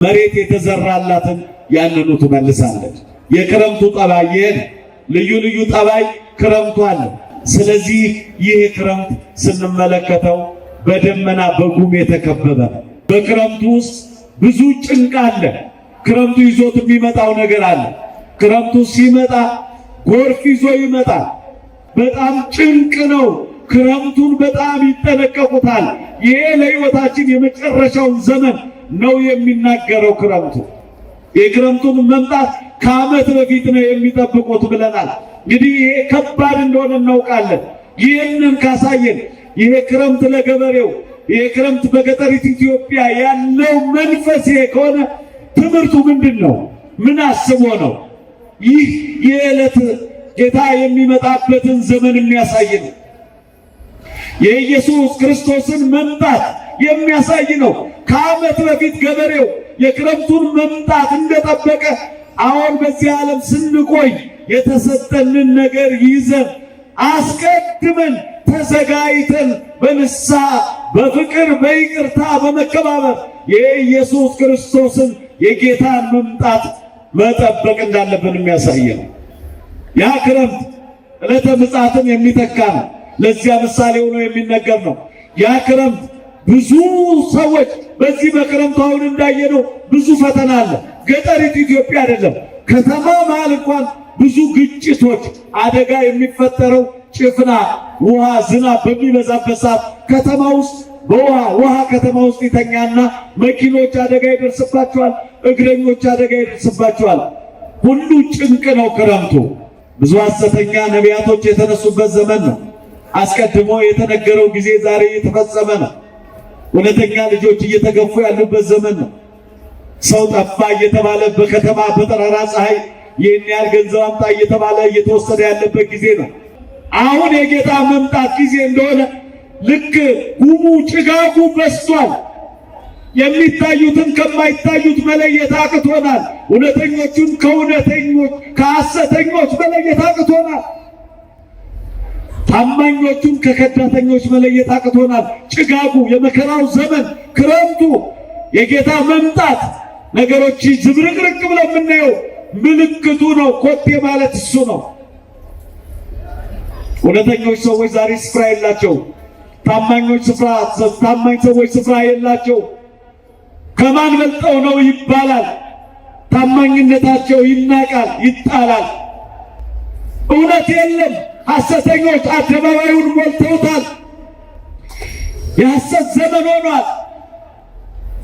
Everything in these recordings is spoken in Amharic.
መሬት የተዘራላትን ያንኑ ትመልሳለች። የክረምቱ ጠባይ ልዩ ልዩ ጠባይ ክረምቱ አለ። ስለዚህ ይህ ክረምት ስንመለከተው በደመና በጉም የተከበበ በክረምቱ ውስጥ ብዙ ጭንቅ አለ። ክረምቱ ይዞት የሚመጣው ነገር አለ። ክረምቱ ሲመጣ ጎርፍ ይዞ ይመጣል። በጣም ጭንቅ ነው። ክረምቱን በጣም ይጠነቀቁታል። ይሄ ለሕይወታችን የመጨረሻውን ዘመን ነው የሚናገረው ክረምቱ። የክረምቱን መምጣት ከዓመት በፊት ነው የሚጠብቁት ብለናል። እንግዲህ ይሄ ከባድ እንደሆነ እናውቃለን። ይህንን ካሳየን ይሄ ክረምት ለገበሬው ይሄ ክረምት በገጠሪቱ ኢትዮጵያ ያለው መንፈስ ይሄ ከሆነ ትምህርቱ ምንድን ነው? ምን አስቦ ነው? ይህ የዕለት ጌታ የሚመጣበትን ዘመን የሚያሳይ ነው። የኢየሱስ ክርስቶስን መምጣት የሚያሳይ ነው። ከዓመት በፊት ገበሬው የክረምቱን መምጣት እንደጠበቀ አሁን በዚህ ዓለም ስንቆይ የተሰጠንን ነገር ይዘን አስቀድመን ተዘጋጅተን በንስሐ በፍቅር በይቅርታ በመከባበር የኢየሱስ ክርስቶስን የጌታን መምጣት መጠበቅ እንዳለብን የሚያሳይ ነው። ያ ክረምት ዕለተ ምጽአትን የሚተካ ነው። ለዚያ ምሳሌ ሆኖ የሚነገር ነው። ያ ክረምት ብዙ ሰዎች በዚህ በክረምቱ አሁን እንዳየነው ብዙ ፈተና አለ። ገጠሪቱ ኢትዮጵያ አይደለም ከተማ መሃል እንኳን ብዙ ግጭቶች፣ አደጋ የሚፈጠረው ጭፍና ውሃ ዝናብ በሚበዛበት ሰዓት ከተማ ውስጥ ውሃ ከተማ ውስጥ ይተኛና መኪኖች አደጋ ይደርስባቸዋል፣ እግረኞች አደጋ ይደርስባቸዋል። ሁሉ ጭንቅ ነው ክረምቱ። ብዙ ሐሰተኛ ነቢያቶች የተነሱበት ዘመን ነው። አስቀድሞ የተነገረው ጊዜ ዛሬ የተፈጸመ ነው። እውነተኛ ልጆች እየተገፉ ያሉበት ዘመን ነው። ሰው ጠፋ እየተባለ በከተማ በጠራራ ፀሐይ ይህን ያህል ገንዘብ አምጣ እየተባለ እየተወሰደ ያለበት ጊዜ ነው። አሁን የጌታ መምጣት ጊዜ እንደሆነ ልክ ጉሙ ጭጋጉ በስቷል። የሚታዩትን ከማይታዩት መለየት አቅቶናል። እውነተኞቹን ከእውነተኞች ከሐሰተኞች መለየት አቅቶናል። ታማኞቹን ከከዳተኞች መለየት አቅቶናል። ጭጋጉ፣ የመከራው ዘመን፣ ክረምቱ፣ የጌታ መምጣት ነገሮች ዝብርቅርቅ ብለው የምናየው ምልክቱ ነው። ኮቴ ማለት እሱ ነው። እውነተኞች ሰዎች ዛሬ ስፍራ የላቸው። ታማኝ ሰዎች ስፍራ የላቸው። ከማን በልጠው ነው ይባላል። ታማኝነታቸው ይናቃል፣ ይጣላል። እውነት የለም። ሐሰተኞች አደባባዩን ሞልተውታል። የሐሰት ዘመን ሆኗል።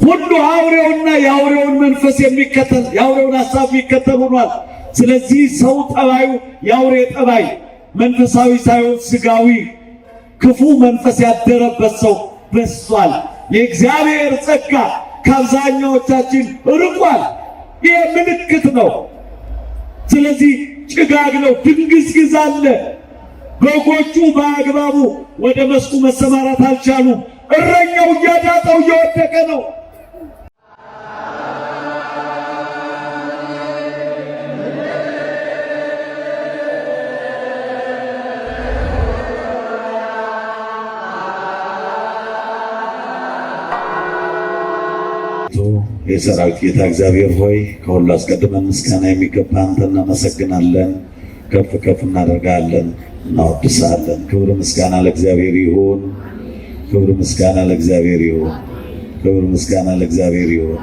ሁሉ አውሬውና የአውሬውን መንፈስ የሚከተል የአውሬውን ሐሳብ የሚከተል ሆኗል። ስለዚህ ሰው ጠባዩ የአውሬ ጠባይ መንፈሳዊ ሳይሆን ስጋዊ ክፉ መንፈስ ያደረበት ሰው በዝቷል። የእግዚአብሔር ጸጋ ከአብዛኛዎቻችን ርቋል። ይህ ምልክት ነው። ስለዚህ ጭጋግ ነው፣ ድንግዝግዝ አለ። በጎቹ በአግባቡ ወደ መስኩ መሰማራት አልቻሉም። እረኛው እያዳጠው እየወደቀ ነው። የሰራዊት ጌታ እግዚአብሔር ሆይ ከሁሉ አስቀድመን ምስጋና የሚገባ አንተ እናመሰግናለን፣ ከፍ ከፍ እናደርጋለን፣ እናወድሳለን። ክብር ምስጋና ለእግዚአብሔር ይሁን። ክብር ምስጋና ለእግዚአብሔር ይሁን። ክብር ምስጋና ለእግዚአብሔር ይሁን።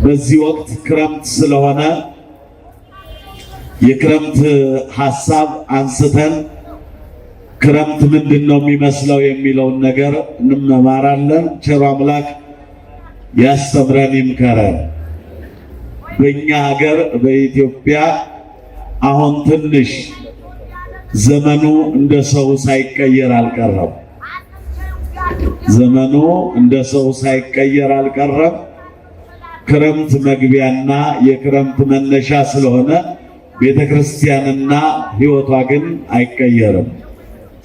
በዚህ ወቅት ክረምት ስለሆነ የክረምት ሐሳብ አንስተን ክረምት ምንድን ነው የሚመስለው የሚለውን ነገር እንመማራለን። ቸሩ አምላክ ያስተምረን ይምከረን። በእኛ ሀገር በኢትዮጵያ አሁን ትንሽ ዘመኑ እንደ ሰው ሳይቀየር አልቀረም። ዘመኑ እንደ ሰው ሳይቀየር አልቀረም። ክረምት መግቢያና የክረምት መነሻ ስለሆነ ቤተክርስቲያንና ሕይወቷ ግን አይቀየርም።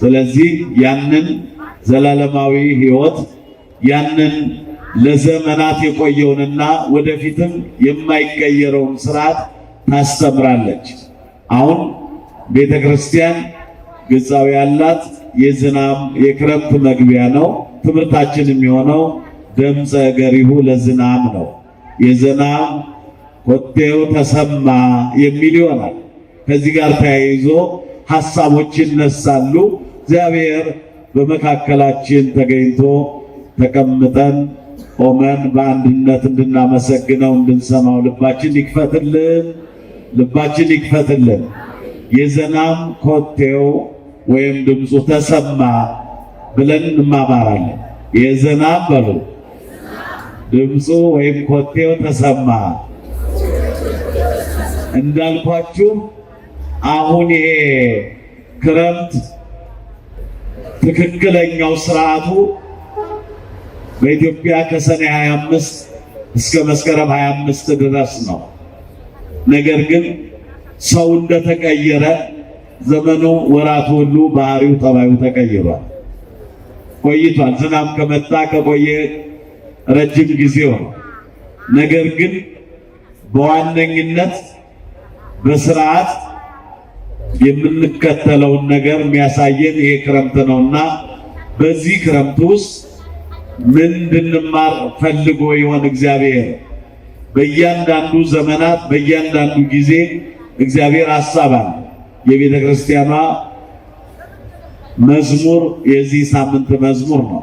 ስለዚህ ያንን ዘላለማዊ ሕይወት ያንን ለዘመናት የቆየውንና ወደፊትም የማይቀየረውን ስርዓት ታስተምራለች። አሁን ቤተክርስቲያን ግጻዊ ያላት የክረምት መግቢያ ነው። ትምህርታችን የሚሆነው ድምፀ ገሪሁ ለዝናም ነው። የዝናም ኮቴው ተሰማ የሚል ይሆናል። ከዚህ ጋር ተያይዞ ሐሳቦች ይነሳሉ። እግዚአብሔር በመካከላችን ተገኝቶ ተቀምጠን ቆመን በአንድነት እንድናመሰግነው እንድንሰማው ልባችን ይክፈትልን፣ ልባችን ይክፈትልን። የዝናም ኮቴው ወይም ድምፁ ተሰማ ብለን እንማማራለን። የዝናም በሉ ድምፁ ወይም ኮቴው ተሰማ። እንዳልኳችሁ አሁን ይሄ ክረምት ትክክለኛው ስርዓቱ በኢትዮጵያ ከሰኔ 25 እስከ መስከረም 25 ድረስ ነው። ነገር ግን ሰው እንደተቀየረ ዘመኑ፣ ወራቱ ሁሉ ባህሪው፣ ጠባዩ ተቀይሯል ቆይቷል። ዝናብ ከመጣ ከቆየ ረጅም ጊዜው ነው። ነገር ግን በዋነኝነት በስርዓት የምንከተለውን ነገር የሚያሳየን ይሄ ክረምት ነውና በዚህ ክረምት ውስጥ ምን እንድንማር ፈልጎ ይሆን እግዚአብሔር? በእያንዳንዱ ዘመናት በእያንዳንዱ ጊዜ እግዚአብሔር ሐሳብ አለ። የቤተ ክርስቲያኗ መዝሙር የዚህ ሳምንት መዝሙር ነው።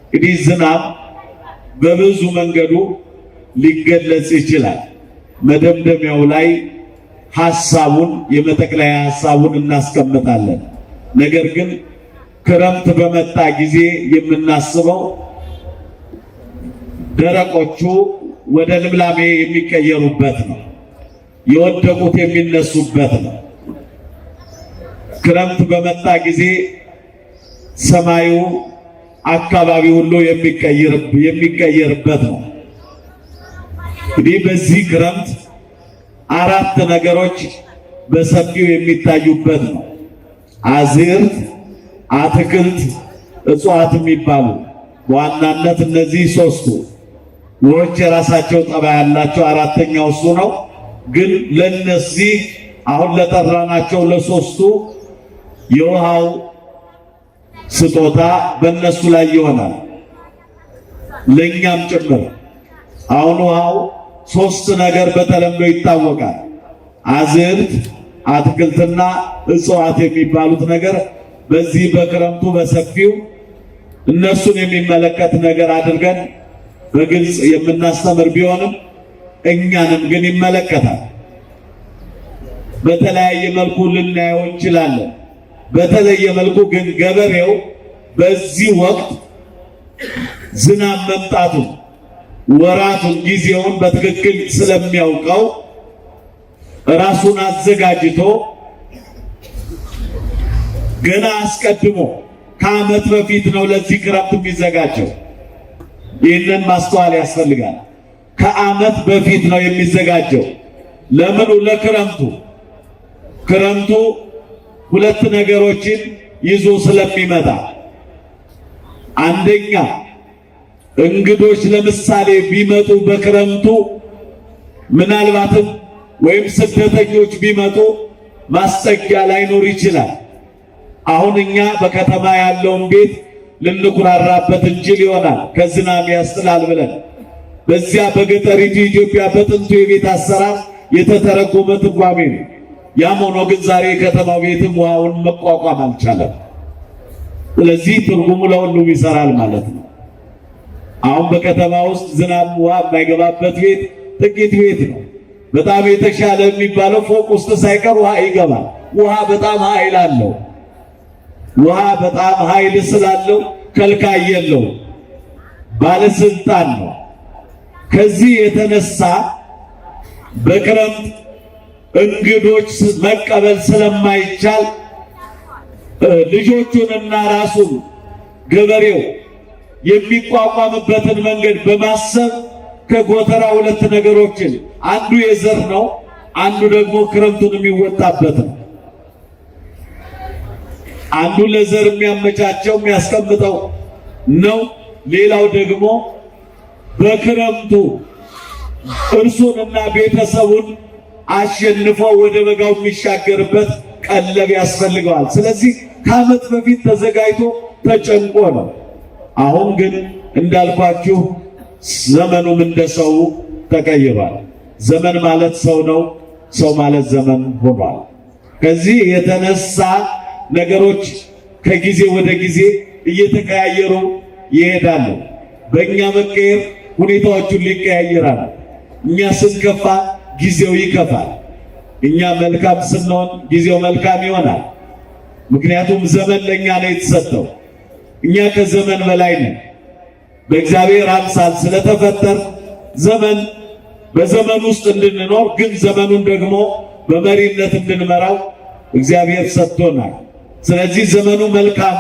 እንግዲህ ዝናብ በብዙ መንገዱ ሊገለጽ ይችላል። መደምደሚያው ላይ ሐሳቡን የመጠቅለያ ሐሳቡን እናስቀምጣለን። ነገር ግን ክረምት በመጣ ጊዜ የምናስበው ደረቆቹ ወደ ልምላሜ የሚቀየሩበት ነው። የወደቁት የሚነሱበት ነው። ክረምት በመጣ ጊዜ ሰማዩ አካባቢ ሁሉ የሚቀየርበት ነው። እንግዲህ በዚህ ክረምት አራት ነገሮች በሰፊው የሚታዩበት ነው። አዝርት፣ አትክልት፣ እጽዋት የሚባሉ በዋናነት እነዚህ ሶስቱ ውሆች የራሳቸው ጠባይ ያላቸው፣ አራተኛው እሱ ነው። ግን ለነዚህ አሁን ለጠራናቸው ለሶስቱ የውሃው ስጦታ በእነሱ ላይ ይሆናል፣ ለእኛም ጭምር። አሁን ውሃው ሶስት ነገር በተለምዶ ይታወቃል። አዝርት፣ አትክልትና እጽዋት የሚባሉት ነገር በዚህ በክረምቱ በሰፊው እነሱን የሚመለከት ነገር አድርገን በግልጽ የምናስተምር ቢሆንም እኛንም ግን ይመለከታል። በተለያየ መልኩ ልናየው እንችላለን። በተለየ መልኩ ግን ገበሬው በዚህ ወቅት ዝናብ መምጣቱን፣ ወራቱን፣ ጊዜውን በትክክል ስለሚያውቀው ራሱን አዘጋጅቶ ገና አስቀድሞ ከዓመት በፊት ነው ለዚህ ክረምት የሚዘጋጀው። ይህንን ማስተዋል ያስፈልጋል። ከዓመት በፊት ነው የሚዘጋጀው። ለምኑ? ለክረምቱ። ክረምቱ ሁለት ነገሮችን ይዞ ስለሚመጣ፣ አንደኛ እንግዶች ለምሳሌ ቢመጡ በክረምቱ ምናልባትም ወይም ስደተኞች ቢመጡ ማስጠጊያ ላይኖር ይችላል። አሁን እኛ በከተማ ያለውን ቤት ልንኩራራበት እንችል ይሆናል ከዝናብ ያስጥላል ብለን። በዚያ በገጠሪቱ ኢትዮጵያ በጥንቱ የቤት አሰራር የተተረጎመ ትርጓሜ ነው። ያም ሆኖ ግን ዛሬ የከተማው ቤትም ውሃውን መቋቋም አልቻለም። ስለዚህ ትርጉሙ ለሁሉም ይሰራል ማለት ነው። አሁን በከተማ ውስጥ ዝናብ ውሃ የማይገባበት ቤት ጥቂት ቤት ነው። በጣም የተሻለ የሚባለው ፎቅ ውስጥ ሳይቀር ውሃ ይገባል። ውሃ በጣም ኃይል አለው። ውሃ በጣም ኃይል ስላለው ከልካይ የለው፣ ባለስልጣን ነው። ከዚህ የተነሳ በክረምት እንግዶች መቀበል ስለማይቻል ልጆቹንና ራሱን ገበሬው የሚቋቋምበትን መንገድ በማሰብ ከጎተራ ሁለት ነገሮችን፣ አንዱ የዘር ነው፣ አንዱ ደግሞ ክረምቱን የሚወጣበት ነው። አንዱ ለዘር የሚያመቻቸው የሚያስቀምጠው ነው። ሌላው ደግሞ በክረምቱ እርሱንና ቤተሰቡን አሸንፎ ወደ በጋው የሚሻገርበት ቀለብ ያስፈልገዋል። ስለዚህ ከዓመት በፊት ተዘጋጅቶ ተጨንቆ ነው። አሁን ግን እንዳልኳችሁ ዘመኑም እንደ ሰው ተቀይሯል። ዘመን ማለት ሰው ነው፣ ሰው ማለት ዘመን ሆኗል። ከዚህ የተነሳ ነገሮች ከጊዜ ወደ ጊዜ እየተቀያየሩ ይሄዳሉ። በእኛ መቀየር ሁኔታዎቹን ሊቀያየራሉ። እኛ ስንከፋ ጊዜው ይከፋል። እኛ መልካም ስንሆን ጊዜው መልካም ይሆናል። ምክንያቱም ዘመን ለእኛ ነው የተሰጠው። እኛ ከዘመን በላይ ነን። በእግዚአብሔር አምሳል ስለተፈጠር ዘመን በዘመን ውስጥ እንድንኖር ግን ዘመኑን ደግሞ በመሪነት እንድንመራው እግዚአብሔር ሰጥቶናል። ስለዚህ ዘመኑ መልካም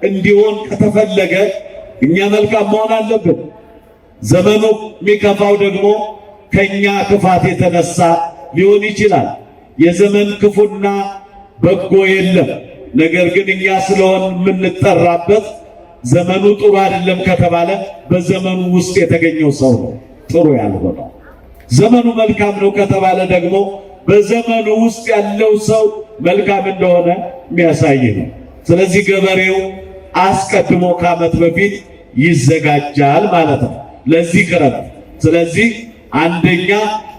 እንዲሆን ከተፈለገ እኛ መልካም መሆን አለብን። ዘመኑ የሚከፋው ደግሞ ከኛ ክፋት የተነሳ ሊሆን ይችላል። የዘመን ክፉና በጎ የለም። ነገር ግን እኛ ስለሆን የምንጠራበት ዘመኑ ጥሩ አይደለም ከተባለ በዘመኑ ውስጥ የተገኘው ሰው ነው ጥሩ ያልሆነው። ዘመኑ መልካም ነው ከተባለ ደግሞ በዘመኑ ውስጥ ያለው ሰው መልካም እንደሆነ የሚያሳይ ነው። ስለዚህ ገበሬው አስቀድሞ ከዓመት በፊት ይዘጋጃል ማለት ነው ለዚህ ክረምት። ስለዚህ አንደኛ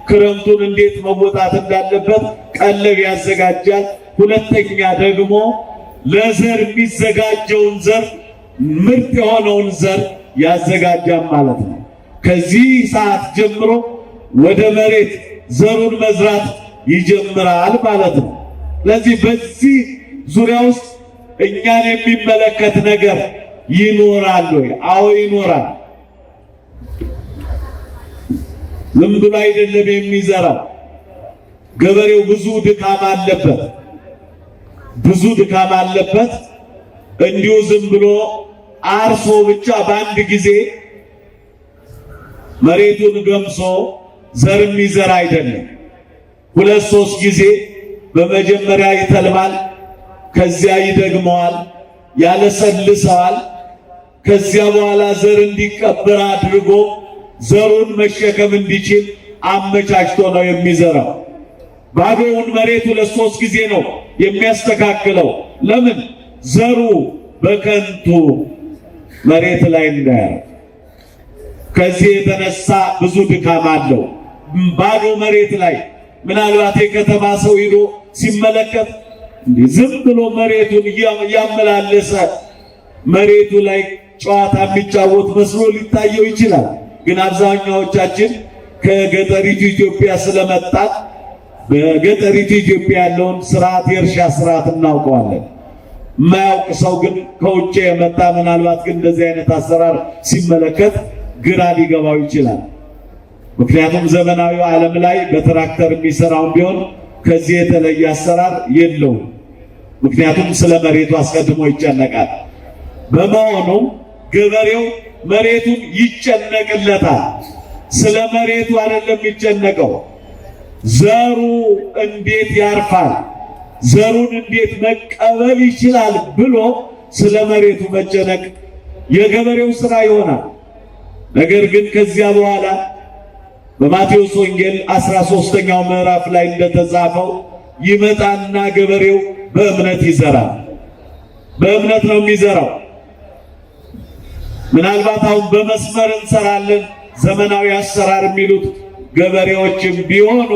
ክረምቱን እንዴት መወጣት እንዳለበት ቀለብ ያዘጋጃል። ሁለተኛ ደግሞ ለዘር የሚዘጋጀውን ዘር ምርጥ የሆነውን ዘር ያዘጋጃል ማለት ነው። ከዚህ ሰዓት ጀምሮ ወደ መሬት ዘሩን መዝራት ይጀምራል ማለት ነው። ስለዚህ በዚህ ዙሪያ ውስጥ እኛን የሚመለከት ነገር ይኖራል ወይ? አዎ ይኖራል። ዝም ብሎ አይደለም የሚዘራው። ገበሬው ብዙ ድካም አለበት፣ ብዙ ድካም አለበት። እንዲሁ ዝም ብሎ አርሶ ብቻ በአንድ ጊዜ መሬቱን ገምሶ ዘር የሚዘራ አይደለም። ሁለት ሶስት ጊዜ በመጀመሪያ ይተልማል፣ ከዚያ ይደግመዋል፣ ያለሰልሰዋል። ከዚያ በኋላ ዘር እንዲቀበር አድርጎ ዘሩን መሸከም እንዲችል አመቻችቶ ነው የሚዘራው። ባዶውን መሬት ሁለት ሶስት ጊዜ ነው የሚያስተካክለው። ለምን? ዘሩ በከንቱ መሬት ላይ እንዳያርፍ። ከዚህ የተነሳ ብዙ ድካም አለው። ባዶ መሬት ላይ ምናልባት የከተማ ሰው ሄዶ ሲመለከት ዝም ብሎ መሬቱን እያመላለሰ መሬቱ ላይ ጨዋታ የሚጫወት መስሎ ሊታየው ይችላል። ግን አብዛኛዎቻችን ከገጠሪቱ ኢትዮጵያ ስለመጣን በገጠሪቱ ኢትዮጵያ ያለውን ስርዓት የእርሻ ስርዓት እናውቀዋለን። የማያውቅ ሰው ግን ከውጭ የመጣ ምናልባት ግን እንደዚህ አይነት አሰራር ሲመለከት ግራ ሊገባው ይችላል። ምክንያቱም ዘመናዊው ዓለም ላይ በትራክተር የሚሰራውን ቢሆን ከዚህ የተለየ አሰራር የለውም። ምክንያቱም ስለ መሬቱ አስቀድሞ ይጨነቃል። በመሆኑም ገበሬው መሬቱን ይጨነቅለታል። ስለ መሬቱ አይደለም የሚጨነቀው፣ ዘሩ እንዴት ያርፋል፣ ዘሩን እንዴት መቀበል ይችላል ብሎ ስለ መሬቱ መጨነቅ የገበሬው ስራ ይሆናል። ነገር ግን ከዚያ በኋላ በማቴዎስ ወንጌል 13ኛው ምዕራፍ ላይ እንደተጻፈው ይመጣና ገበሬው በእምነት ይዘራል። በእምነት ነው የሚዘራው። ምናልባት አሁን በመስመር እንሰራለን ዘመናዊ አሰራር የሚሉት ገበሬዎችም ቢሆኑ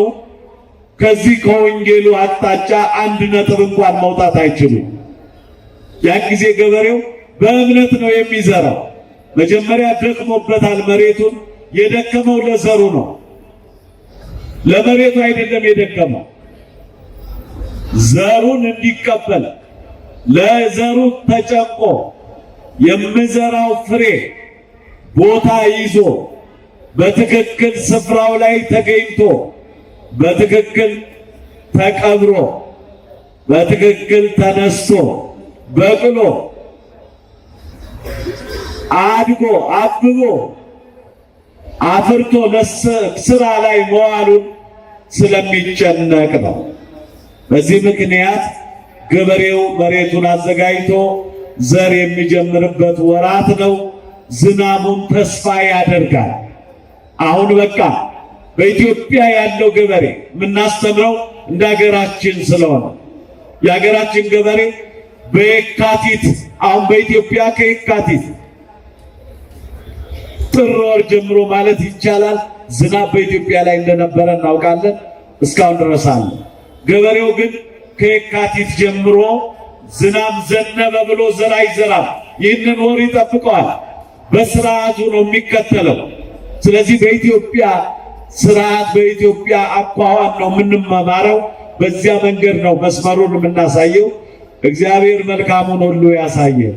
ከዚህ ከወንጌሉ አቅጣጫ አንድ ነጥብ እንኳን መውጣት አይችሉም። ያን ጊዜ ገበሬው በእምነት ነው የሚዘራው። መጀመሪያ ደክሞበታል። መሬቱን የደከመው ለዘሩ ነው፣ ለመሬቱ አይደለም የደከመው። ዘሩን እንዲቀበል ለዘሩ ተጨንቆ የምዘራው ፍሬ ቦታ ይዞ በትክክል ስፍራው ላይ ተገኝቶ በትክክል ተቀብሮ በትክክል ተነስቶ በቅሎ አድጎ አብቦ አፍርቶ ለስራ ላይ መዋሉን ስለሚጨነቅ ነው። በዚህ ምክንያት ገበሬው መሬቱን አዘጋጅቶ ዘር የሚጀምርበት ወራት ነው። ዝናቡን ተስፋ ያደርጋል። አሁን በቃ በኢትዮጵያ ያለው ገበሬ የምናስተምረው እንደ ሀገራችን ስለሆነ የሀገራችን ገበሬ በየካቲት አሁን በኢትዮጵያ ከየካቲት ጥር ወር ጀምሮ ማለት ይቻላል ዝናብ በኢትዮጵያ ላይ እንደነበረ እናውቃለን። እስካሁን ድረስ አለ። ገበሬው ግን ከየካቲት ጀምሮ ዝናብ ዘነበ ብሎ ዘር አይዘራም። ይህንን ወር ይጠብቀዋል። በስርዓቱ ነው የሚከተለው። ስለዚህ በኢትዮጵያ ስርዓት በኢትዮጵያ አኳኋን ነው የምንማማረው። በዚያ መንገድ ነው መስመሩን የምናሳየው። እግዚአብሔር መልካሙን ሁሉ ያሳየን።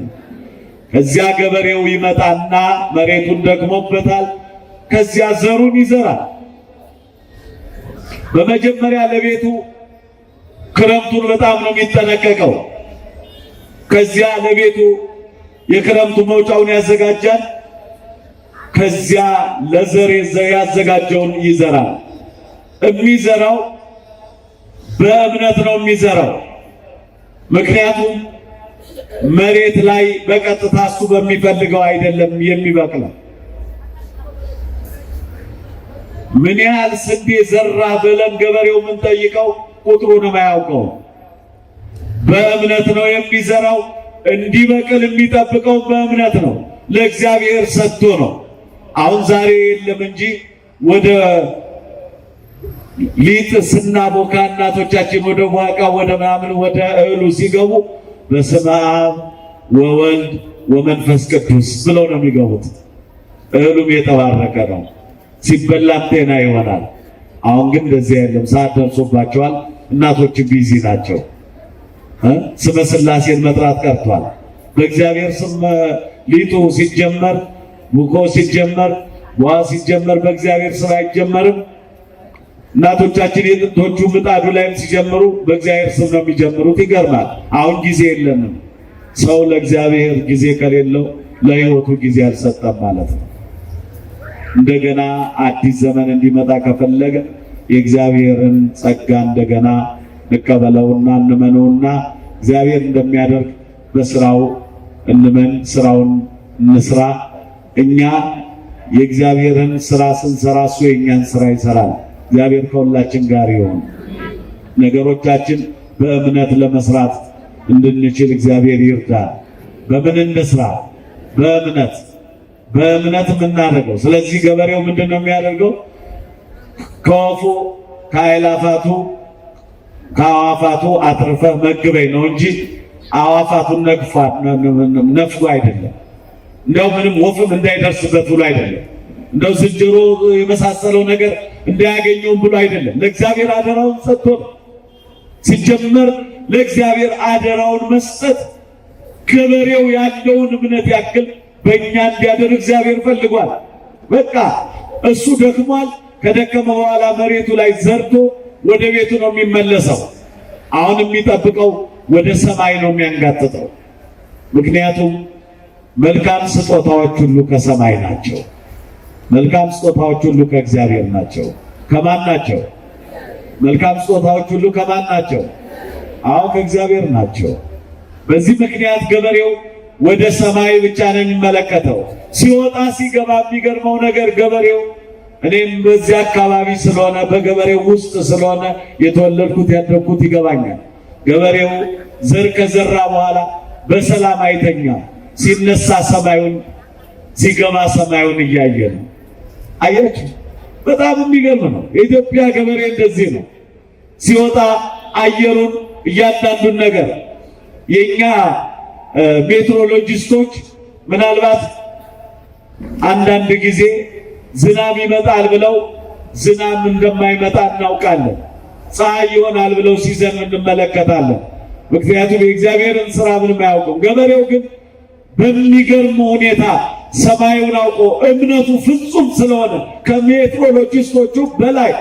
ከዚያ ገበሬው ይመጣና መሬቱን ደግሞበታል። ከዚያ ዘሩን ይዘራል። በመጀመሪያ ለቤቱ ክረምቱን በጣም ነው የሚጠነቀቀው። ከዚያ ለቤቱ የክረምቱ መውጫውን ያዘጋጃል። ከዚያ ለዘር ያዘጋጀውን ይዘራል። የሚዘራው በእምነት ነው የሚዘራው። ምክንያቱም መሬት ላይ በቀጥታ እሱ በሚፈልገው አይደለም የሚበቅለው። ምን ያህል ስንዴ ዘራ ብለን ገበሬው ምን ጠይቀው ቁጥሩንም አያውቀው። በእምነት ነው የሚዘራው። እንዲበቅል የሚጠብቀው በእምነት ነው። ለእግዚአብሔር ሰጥቶ ነው። አሁን ዛሬ የለም እንጂ ወደ ሊጥ ስናቦካ እናቶቻችን ወደ ቧቃ ወደ ምናምን ወደ እህሉ ሲገቡ በስመ አብ ወወልድ ወመንፈስ ቅዱስ ብለው ነው የሚገቡት። እህሉም የተባረከ ነው፣ ሲበላም ጤና ይሆናል። አሁን ግን እንደዚህ የለም። ሰዓት ደርሶባቸዋል። እናቶች ቢዚ ናቸው። ስመ ሥላሴን መጥራት ቀርቷል። በእግዚአብሔር ስም ሊጡ ሲጀመር ቡኮ ሲጀመር ዋ ሲጀመር በእግዚአብሔር ስም አይጀመርም። እናቶቻችን የጥንቶቹ ምጣዱ ላይም ሲጀምሩ በእግዚአብሔር ስም ነው የሚጀምሩት። ይገርማል። አሁን ጊዜ የለንም። ሰው ለእግዚአብሔር ጊዜ ከሌለው ለሕይወቱ ጊዜ አልሰጠም ማለት ነው። እንደገና አዲስ ዘመን እንዲመጣ ከፈለገ የእግዚአብሔርን ጸጋ እንደገና እንቀበለውና እንመነውና እግዚአብሔር እንደሚያደርግ በስራው እንመን፣ ስራውን እንስራ። እኛ የእግዚአብሔርን ስራ ስንሰራ እሱ የእኛን ስራ ይሰራል። እግዚአብሔር ከሁላችን ጋር ይሁን። ነገሮቻችን በእምነት ለመስራት እንድንችል እግዚአብሔር ይርዳል። በምን እንስራ? በእምነት የምናደርገው። ስለዚህ ገበሬው ምንድን ነው የሚያደርገው? ከወፉ ከአዋፋቱ አትርፈህ መግበኝ ነው እንጂ አዋፋቱን ነፍጎ አይደለም። እንደው ምንም ወፍም እንዳይደርስበት ብሎ አይደለም። እንደው ዝንጀሮ የመሳሰለው ነገር እንዳያገኘውም ብሎ አይደለም። ለእግዚአብሔር አደራውን ሰጥቶ ሲጀመር ለእግዚአብሔር አደራውን መስጠት ገበሬው ያለውን እምነት ያክል በእኛ እንዲያደርግ እግዚአብሔር ፈልጓል። በቃ እሱ ደክሟል። ከደከመ በኋላ መሬቱ ላይ ዘርቶ ወደ ቤቱ ነው የሚመለሰው። አሁን የሚጠብቀው ወደ ሰማይ ነው የሚያንጋጥጠው። ምክንያቱም መልካም ስጦታዎች ሁሉ ከሰማይ ናቸው። መልካም ስጦታዎች ሁሉ ከእግዚአብሔር ናቸው። ከማን ናቸው? መልካም ስጦታዎች ሁሉ ከማን ናቸው? አሁን ከእግዚአብሔር ናቸው። በዚህ ምክንያት ገበሬው ወደ ሰማይ ብቻ ነው የሚመለከተው። ሲወጣ ሲገባ የሚገርመው ነገር ገበሬው እኔም በዚህ አካባቢ ስለሆነ በገበሬው ውስጥ ስለሆነ የተወለድኩት ያደግኩት ይገባኛል። ገበሬው ዘር ከዘራ በኋላ በሰላም አይተኛም። ሲነሳ ሰማዩን ሲገባ ሰማዩን እያየ ነው። አያችሁ፣ በጣም የሚገርም ነው። የኢትዮጵያ ገበሬ እንደዚህ ነው። ሲወጣ አየሩን እያንዳንዱን ነገር የኛ ሜትሮሎጂስቶች ምናልባት አንዳንድ ጊዜ ዝናብ ይመጣል ብለው ዝናብ እንደማይመጣ እናውቃለን። ፀሐይ ይሆናል ብለው ሲዘንብ እንመለከታለን። ምክንያቱም የእግዚአብሔርን ስራ ምንም አያውቅም። ገበሬው ግን በሚገርም ሁኔታ ሰማዩን አውቆ እምነቱ ፍጹም ስለሆነ ከሜትሮሎጂስቶቹ በላይ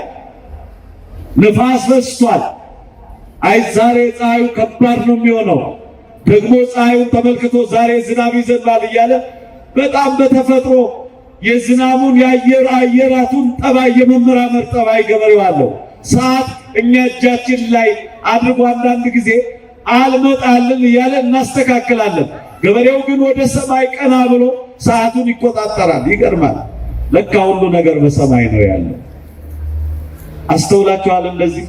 ንፋስ በስቷል። አይ ዛሬ ፀሐዩ ከባድ ነው የሚሆነው፣ ደግሞ ፀሐዩን ተመልክቶ ዛሬ ዝናብ ይዘንባል እያለ በጣም በተፈጥሮ የዝናቡን የአየራቱን ጠባይ የመመራመር ጠባይ ገበሬው አለው። ሰዓት እኛ እጃችን ላይ አድርጎ አንዳንድ ጊዜ አልመጣልን እያለ እናስተካክላለን። ገበሬው ግን ወደ ሰማይ ቀና ብሎ ሰዓቱን ይቆጣጠራል። ይገርማል። ለካ ሁሉ ነገር በሰማይ ነው ያለው። አስተውላችኋል? እንደዚህ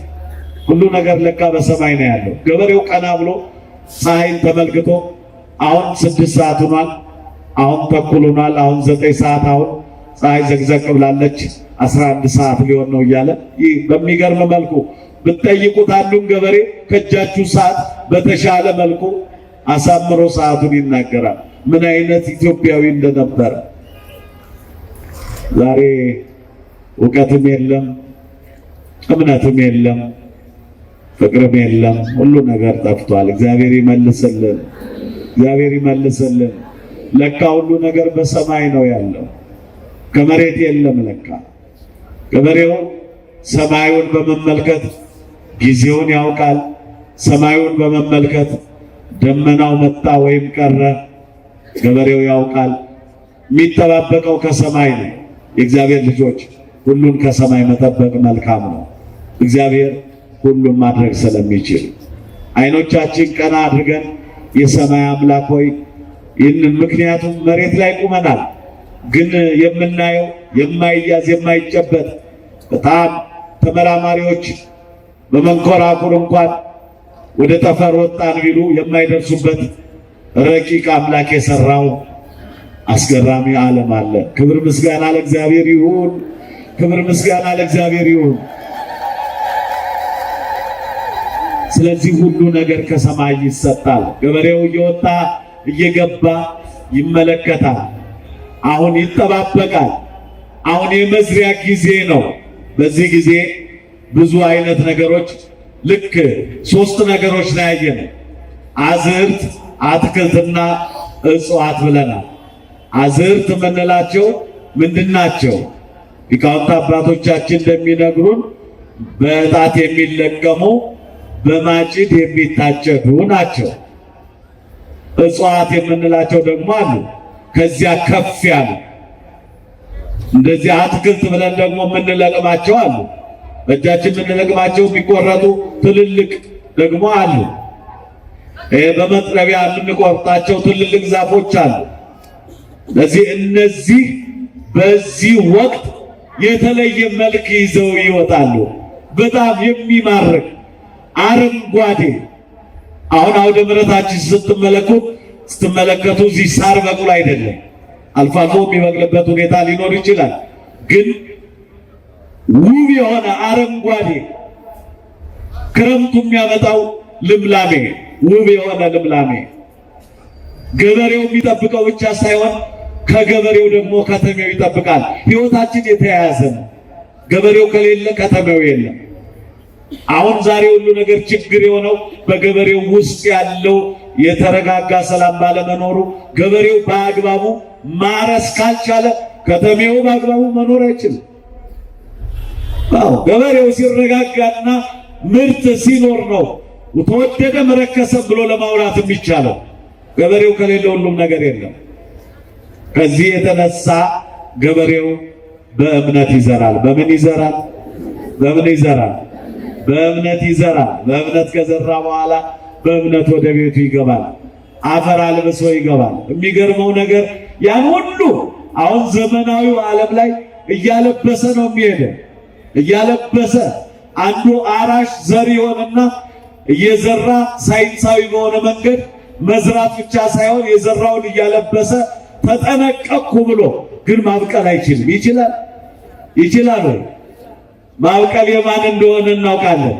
ሁሉ ነገር ለካ በሰማይ ነው ያለው። ገበሬው ቀና ብሎ ፀሐይን ተመልክቶ አሁን 6 ሰዓት ሆኗል፣ አሁን ተኩል ሆኗል፣ አሁን 9 ሰዓት፣ አሁን ፀሐይ ዘግዘቅ ብላለች 11 ሰዓት ሊሆን ነው እያለ ይህ በሚገርም መልኩ ብትጠይቁት አንዱን ገበሬ ከእጃችሁ ሰዓት በተሻለ መልኩ አሳምሮ ሰዓቱን ይናገራል። ምን አይነት ኢትዮጵያዊ እንደነበረ። ዛሬ እውቀትም የለም፣ እምነትም የለም፣ ፍቅርም የለም። ሁሉ ነገር ጠፍቷል። እግዚአብሔር ይመልስልን፣ እግዚአብሔር ይመልስልን። ለካ ሁሉ ነገር በሰማይ ነው ያለው፣ ከመሬት የለም። ለካ ገበሬው ሰማዩን በመመልከት ጊዜውን ያውቃል። ሰማዩን በመመልከት ደመናው መጣ ወይም ቀረ ገበሬው ያውቃል። የሚጠባበቀው ከሰማይ ነው። የእግዚአብሔር ልጆች ሁሉን ከሰማይ መጠበቅ መልካም ነው። እግዚአብሔር ሁሉን ማድረግ ስለሚችል አይኖቻችን ቀና አድርገን የሰማይ አምላክ ሆይ ይህንን ምክንያቱም መሬት ላይ ቁመናል፣ ግን የምናየው የማይያዝ የማይጨበጥ በጣም ተመራማሪዎች በመንኮራኩር እንኳን ወደ ጠፈር ወጣን ቢሉ የማይደርሱበት ረቂቅ አምላክ የሰራው አስገራሚ ዓለም አለ። ክብር ምስጋና ለእግዚአብሔር ይሁን። ክብር ምስጋና ለእግዚአብሔር ይሁን። ስለዚህ ሁሉ ነገር ከሰማይ ይሰጣል። ገበሬው እየወጣ እየገባ ይመለከታል። አሁን ይጠባበቃል። አሁን የመዝሪያ ጊዜ ነው። በዚህ ጊዜ ብዙ አይነት ነገሮች ልክ 3 ነገሮች ላይ ያየን አዝርት፣ አትክልትና እጽዋት ብለናል። አዝርት የምንላቸው ምንድናቸው? ሊቃውንት አባቶቻችን እንደሚነግሩን በዕጣት የሚለቀሙ በማጭድ የሚታጨዱ ናቸው። እጽዋት የምንላቸው ደግሞ አሉ ከዚያ ከፍ ያሉ። እንደዚህ አትክልት ብለን ደግሞ የምንለቅማቸው አሉ። በእጃችን የምንለቅማቸው የሚቆረጡ ትልልቅ ደግሞ አሉ። በመጥረቢያ የምንቆርጣቸው ትልልቅ ዛፎች አሉ። ስለዚህ እነዚህ በዚህ ወቅት የተለየ መልክ ይዘው ይወጣሉ። በጣም የሚማርክ አረንጓዴ። አሁን አውደ ምሕረታችን ስትመለከቱ እዚህ ሳር በቅሎ አይደለም፣ አልፎ አልፎ የሚበቅልበት ሁኔታ ሊኖር ይችላል። ግን ውብ የሆነ አረንጓዴ ክረምቱ የሚያመጣው ልምላሜ፣ ውብ የሆነ ልምላሜ ገበሬው የሚጠብቀው ብቻ ሳይሆን ከገበሬው ደግሞ ከተሜው ይጠብቃል። ሕይወታችን የተያያዘ ነው። ገበሬው ከሌለ ከተሜው የለም። አሁን ዛሬ ሁሉ ነገር ችግር የሆነው በገበሬው ውስጥ ያለው የተረጋጋ ሰላም ባለመኖሩ፣ ገበሬው በአግባቡ ማረስ ካልቻለ ከተሜው በአግባቡ መኖር አይችልም። ገበሬው ሲረጋጋና ምርት ሲኖር ነው ተወደደ መረከሰ ብሎ ለማውራት የሚቻለው። ገበሬው ከሌለ ሁሉም ነገር የለም። ከዚህ የተነሳ ገበሬው በእምነት ይዘራል። በምን ይዘራል? በምን ይዘራል? በእምነት ይዘራል። በእምነት ከዘራ በኋላ በእምነት ወደ ቤቱ ይገባል። አፈር አልብሶ ይገባል። የሚገርመው ነገር ያን ሁሉ አሁን ዘመናዊው ዓለም ላይ እያለበሰ ነው የሚሄደው። እያለበሰ አንዱ አራሽ ዘር ይሆንና እየዘራ ሳይንሳዊ በሆነ መንገድ መዝራት ብቻ ሳይሆን የዘራውን እያለበሰ ተጠነቀቅኩ ብሎ ግን ማብቀል አይችልም። ይችላል? ይችላል ወይ? ማብቀል የማን እንደሆነ እናውቃለን።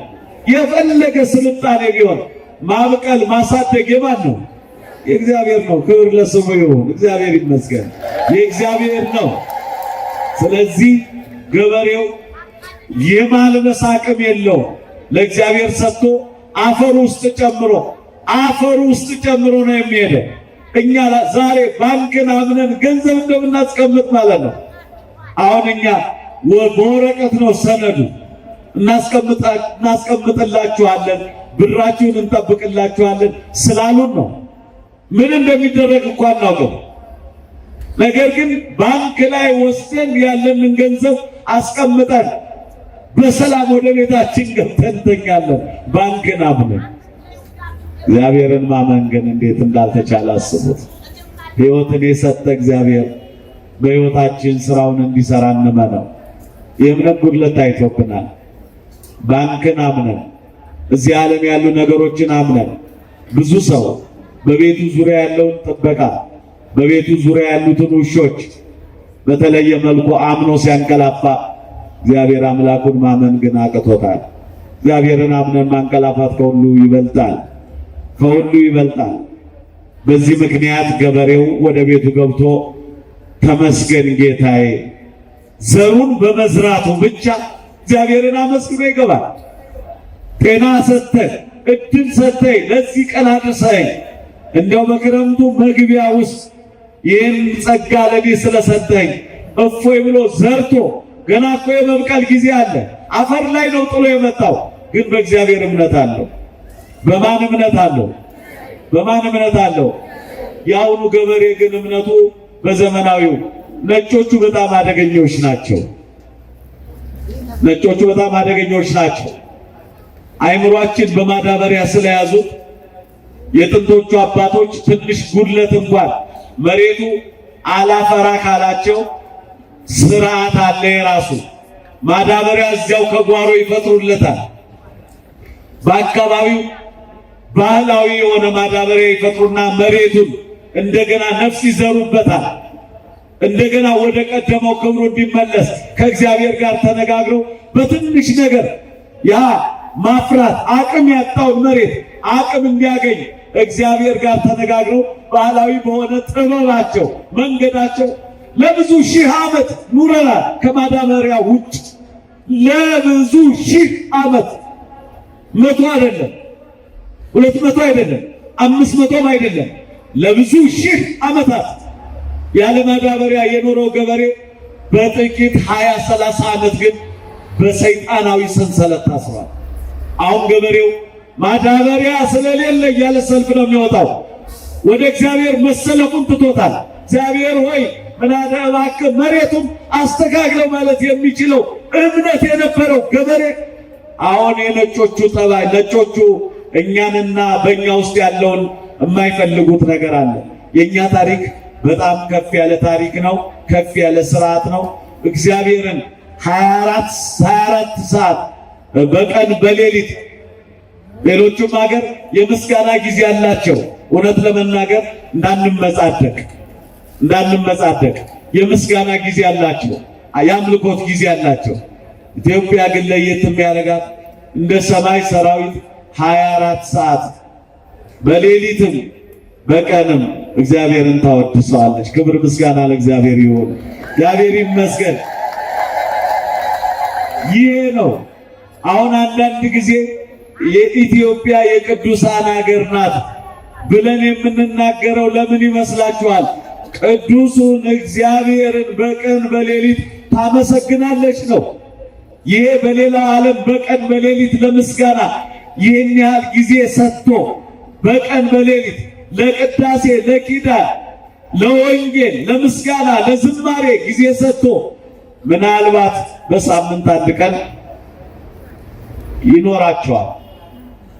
የፈለገ ስልጣኔ ቢሆን ማብቀል ማሳደግ የማን ነው? የእግዚአብሔር ነው። ክብር ለስሙ ይሁን። እግዚአብሔር ይመስገን። የእግዚአብሔር ነው። ስለዚህ ገበሬው የማልበስ አቅም የለው። ለእግዚአብሔር ሰጥቶ አፈር ውስጥ ጨምሮ ነው የሚሄደው። እኛ ዛሬ ባንክን አምነን ገንዘብ እንደምናስቀምጥ ማለት ነው። አሁን እኛ በወረቀት ነው ሰነዱ እናስቀምጥላችኋለን፣ ብራችሁን እንጠብቅላችኋለን ስላሉን ነው። ምን እንደሚደረግ እንኳን አናውቅም። ነገር ግን ባንክ ላይ ወስደን ያለንን ገንዘብ አስቀምጠን በሰላም ወደ ቤታችን ገብተን እንተኛለን። ባንክን አምነን እግዚአብሔርን ማመን ግን እንዴት እንዳልተቻለ አስቡት። ሕይወትን የሰጠ እግዚአብሔር በሕይወታችን ስራውን እንዲሰራ እንመነው። የእምነት ጉድለት ታይቶብናል። ባንክን አምነን እዚህ ዓለም ያሉ ነገሮችን አምነን ብዙ ሰው በቤቱ ዙሪያ ያለውን ጥበቃ፣ በቤቱ ዙሪያ ያሉትን ውሾች፣ በተለየ መልኩ አምኖ ሲያንቀላፋ እግዚአብሔር አምላኩን ማመን ግን አቅቶታል። እግዚአብሔርን አምነን ማንቀላፋት ከሁሉ ይበልጣል፣ ከሁሉ ይበልጣል። በዚህ ምክንያት ገበሬው ወደ ቤቱ ገብቶ ተመስገን ጌታዬ፣ ዘሩን በመዝራቱ ብቻ እግዚአብሔርን አመስግኖ ይገባል። ጤና ሰጠህ፣ እድል ሰጠኝ፣ ለዚህ ቀን አድርሰኝ፣ እንደው በክረምቱ መግቢያ ውስጥ ይህን ጸጋ ለኔ ስለሰጠኝ እፎይ ብሎ ዘርቶ ገና እኮ የመብቀል ጊዜ አለ። አፈር ላይ ነው ጥሎ የመጣው፣ ግን በእግዚአብሔር እምነት አለው። በማን እምነት አለው? በማን እምነት አለው? የአሁኑ ገበሬ ግን እምነቱ በዘመናዊው ነጮቹ በጣም አደገኞች ናቸው። ነጮቹ በጣም አደገኞች ናቸው። አይምሯችን በማዳበሪያ ስለያዙት የጥንቶቹ አባቶች ትንሽ ጉድለት እንኳን መሬቱ አላፈራ ካላቸው ስርዓት አለ የራሱ ማዳበሪያ እዚያው ከጓሮ ይፈጥሩለታል። በአካባቢው ባህላዊ የሆነ ማዳበሪያ ይፈጥሩና መሬቱን እንደገና ነፍስ ይዘሩበታል። እንደገና ወደ ቀደመው ክብሩ እንዲመለስ ከእግዚአብሔር ጋር ተነጋግረው በትንሽ ነገር ያ ማፍራት አቅም ያጣውን መሬት አቅም እንዲያገኝ እግዚአብሔር ጋር ተነጋግረው ባህላዊ በሆነ ጥበባቸው መንገዳቸው ለብዙ ሺህ ዓመት ኑረናል። ከማዳበሪያ ውጭ ለብዙ ሺህ ዓመት 100 አይደለም 200 አይደለም 500 አይደለም ለብዙ ሺህ ዓመታት ያለ ማዳበሪያ የኖረው ገበሬ በጥቂት 20-30 ዓመት ግን በሰይጣናዊ ሰንሰለት ታስሯል። አሁን ገበሬው ማዳበሪያ ስለሌለ ያለ ሰልፍ ነው የሚወጣው። ወደ እግዚአብሔር መሰለፉን ትቶታል። እግዚአብሔር ሆይ ምናለ እባክህ መሬቱን አስተካክለው ማለት የሚችለው እምነት የነበረው ገበሬ አሁን የነጮቹ ጠባይ፣ ነጮቹ እኛንና በእኛ ውስጥ ያለውን የማይፈልጉት ነገር አለ። የእኛ ታሪክ በጣም ከፍ ያለ ታሪክ ነው። ከፍ ያለ ስርዓት ነው። እግዚአብሔርን 24 ሰዓት በቀን በሌሊት ሌሎቹም ሀገር የምስጋና ጊዜ አላቸው። እውነት ለመናገር እንዳንመጻደቅ የምስጋና ጊዜ አላቸው፣ የአምልኮት ጊዜ አላቸው። ኢትዮጵያ ግን ለየት የሚያደርጋት እንደ ሰማይ ሰራዊት 24 ሰዓት በሌሊትም በቀንም እግዚአብሔርን ታወድሰዋለች። ክብር ምስጋና ለእግዚአብሔር ይሁን። እግዚአብሔር ይመስገን። ይሄ ነው አሁን አንዳንድ ጊዜ የኢትዮጵያ የቅዱሳን ሀገር ናት ብለን የምንናገረው ለምን ይመስላችኋል? ቅዱሱን እግዚአብሔርን በቀን በሌሊት ታመሰግናለች ነው። ይሄ በሌላው ዓለም በቀን በሌሊት ለምስጋና ይህን ያህል ጊዜ ሰጥቶ በቀን በሌሊት ለቅዳሴ፣ ለኪዳን፣ ለወንጌል፣ ለምስጋና፣ ለዝማሬ ጊዜ ሰጥቶ ምናልባት በሳምንት አንድ ቀን ይኖራቸዋል።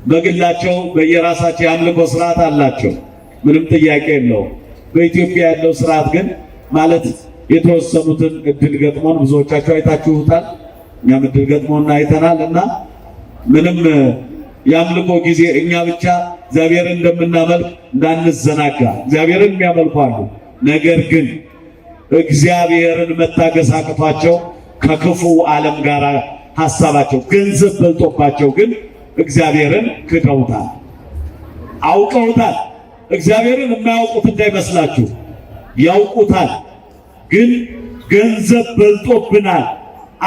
በግላቸው በየራሳቸው የአምልኮ ስርዓት አላቸው። ምንም ጥያቄ የለውም። በኢትዮጵያ ያለው ስርዓት ግን ማለት የተወሰኑትን እድል ገጥሞን ብዙዎቻቸው አይታችሁታል። እኛም እድል ገጥሞን አይተናል እና ምንም የአምልኮ ጊዜ እኛ ብቻ እግዚአብሔርን እንደምናመልክ እንዳንዘናጋ። እግዚአብሔርን የሚያመልኩ አሉ። ነገር ግን እግዚአብሔርን መታገስ አቅቷቸው ከክፉ ዓለም ጋር ሐሳባቸው ገንዘብ በልጦባቸው ግን እግዚአብሔርን ክደውታል፣ አውቀውታል። እግዚአብሔርን የማያውቁት እንዳይመስላችሁ ያውቁታል። ግን ገንዘብ በልጦብናል፣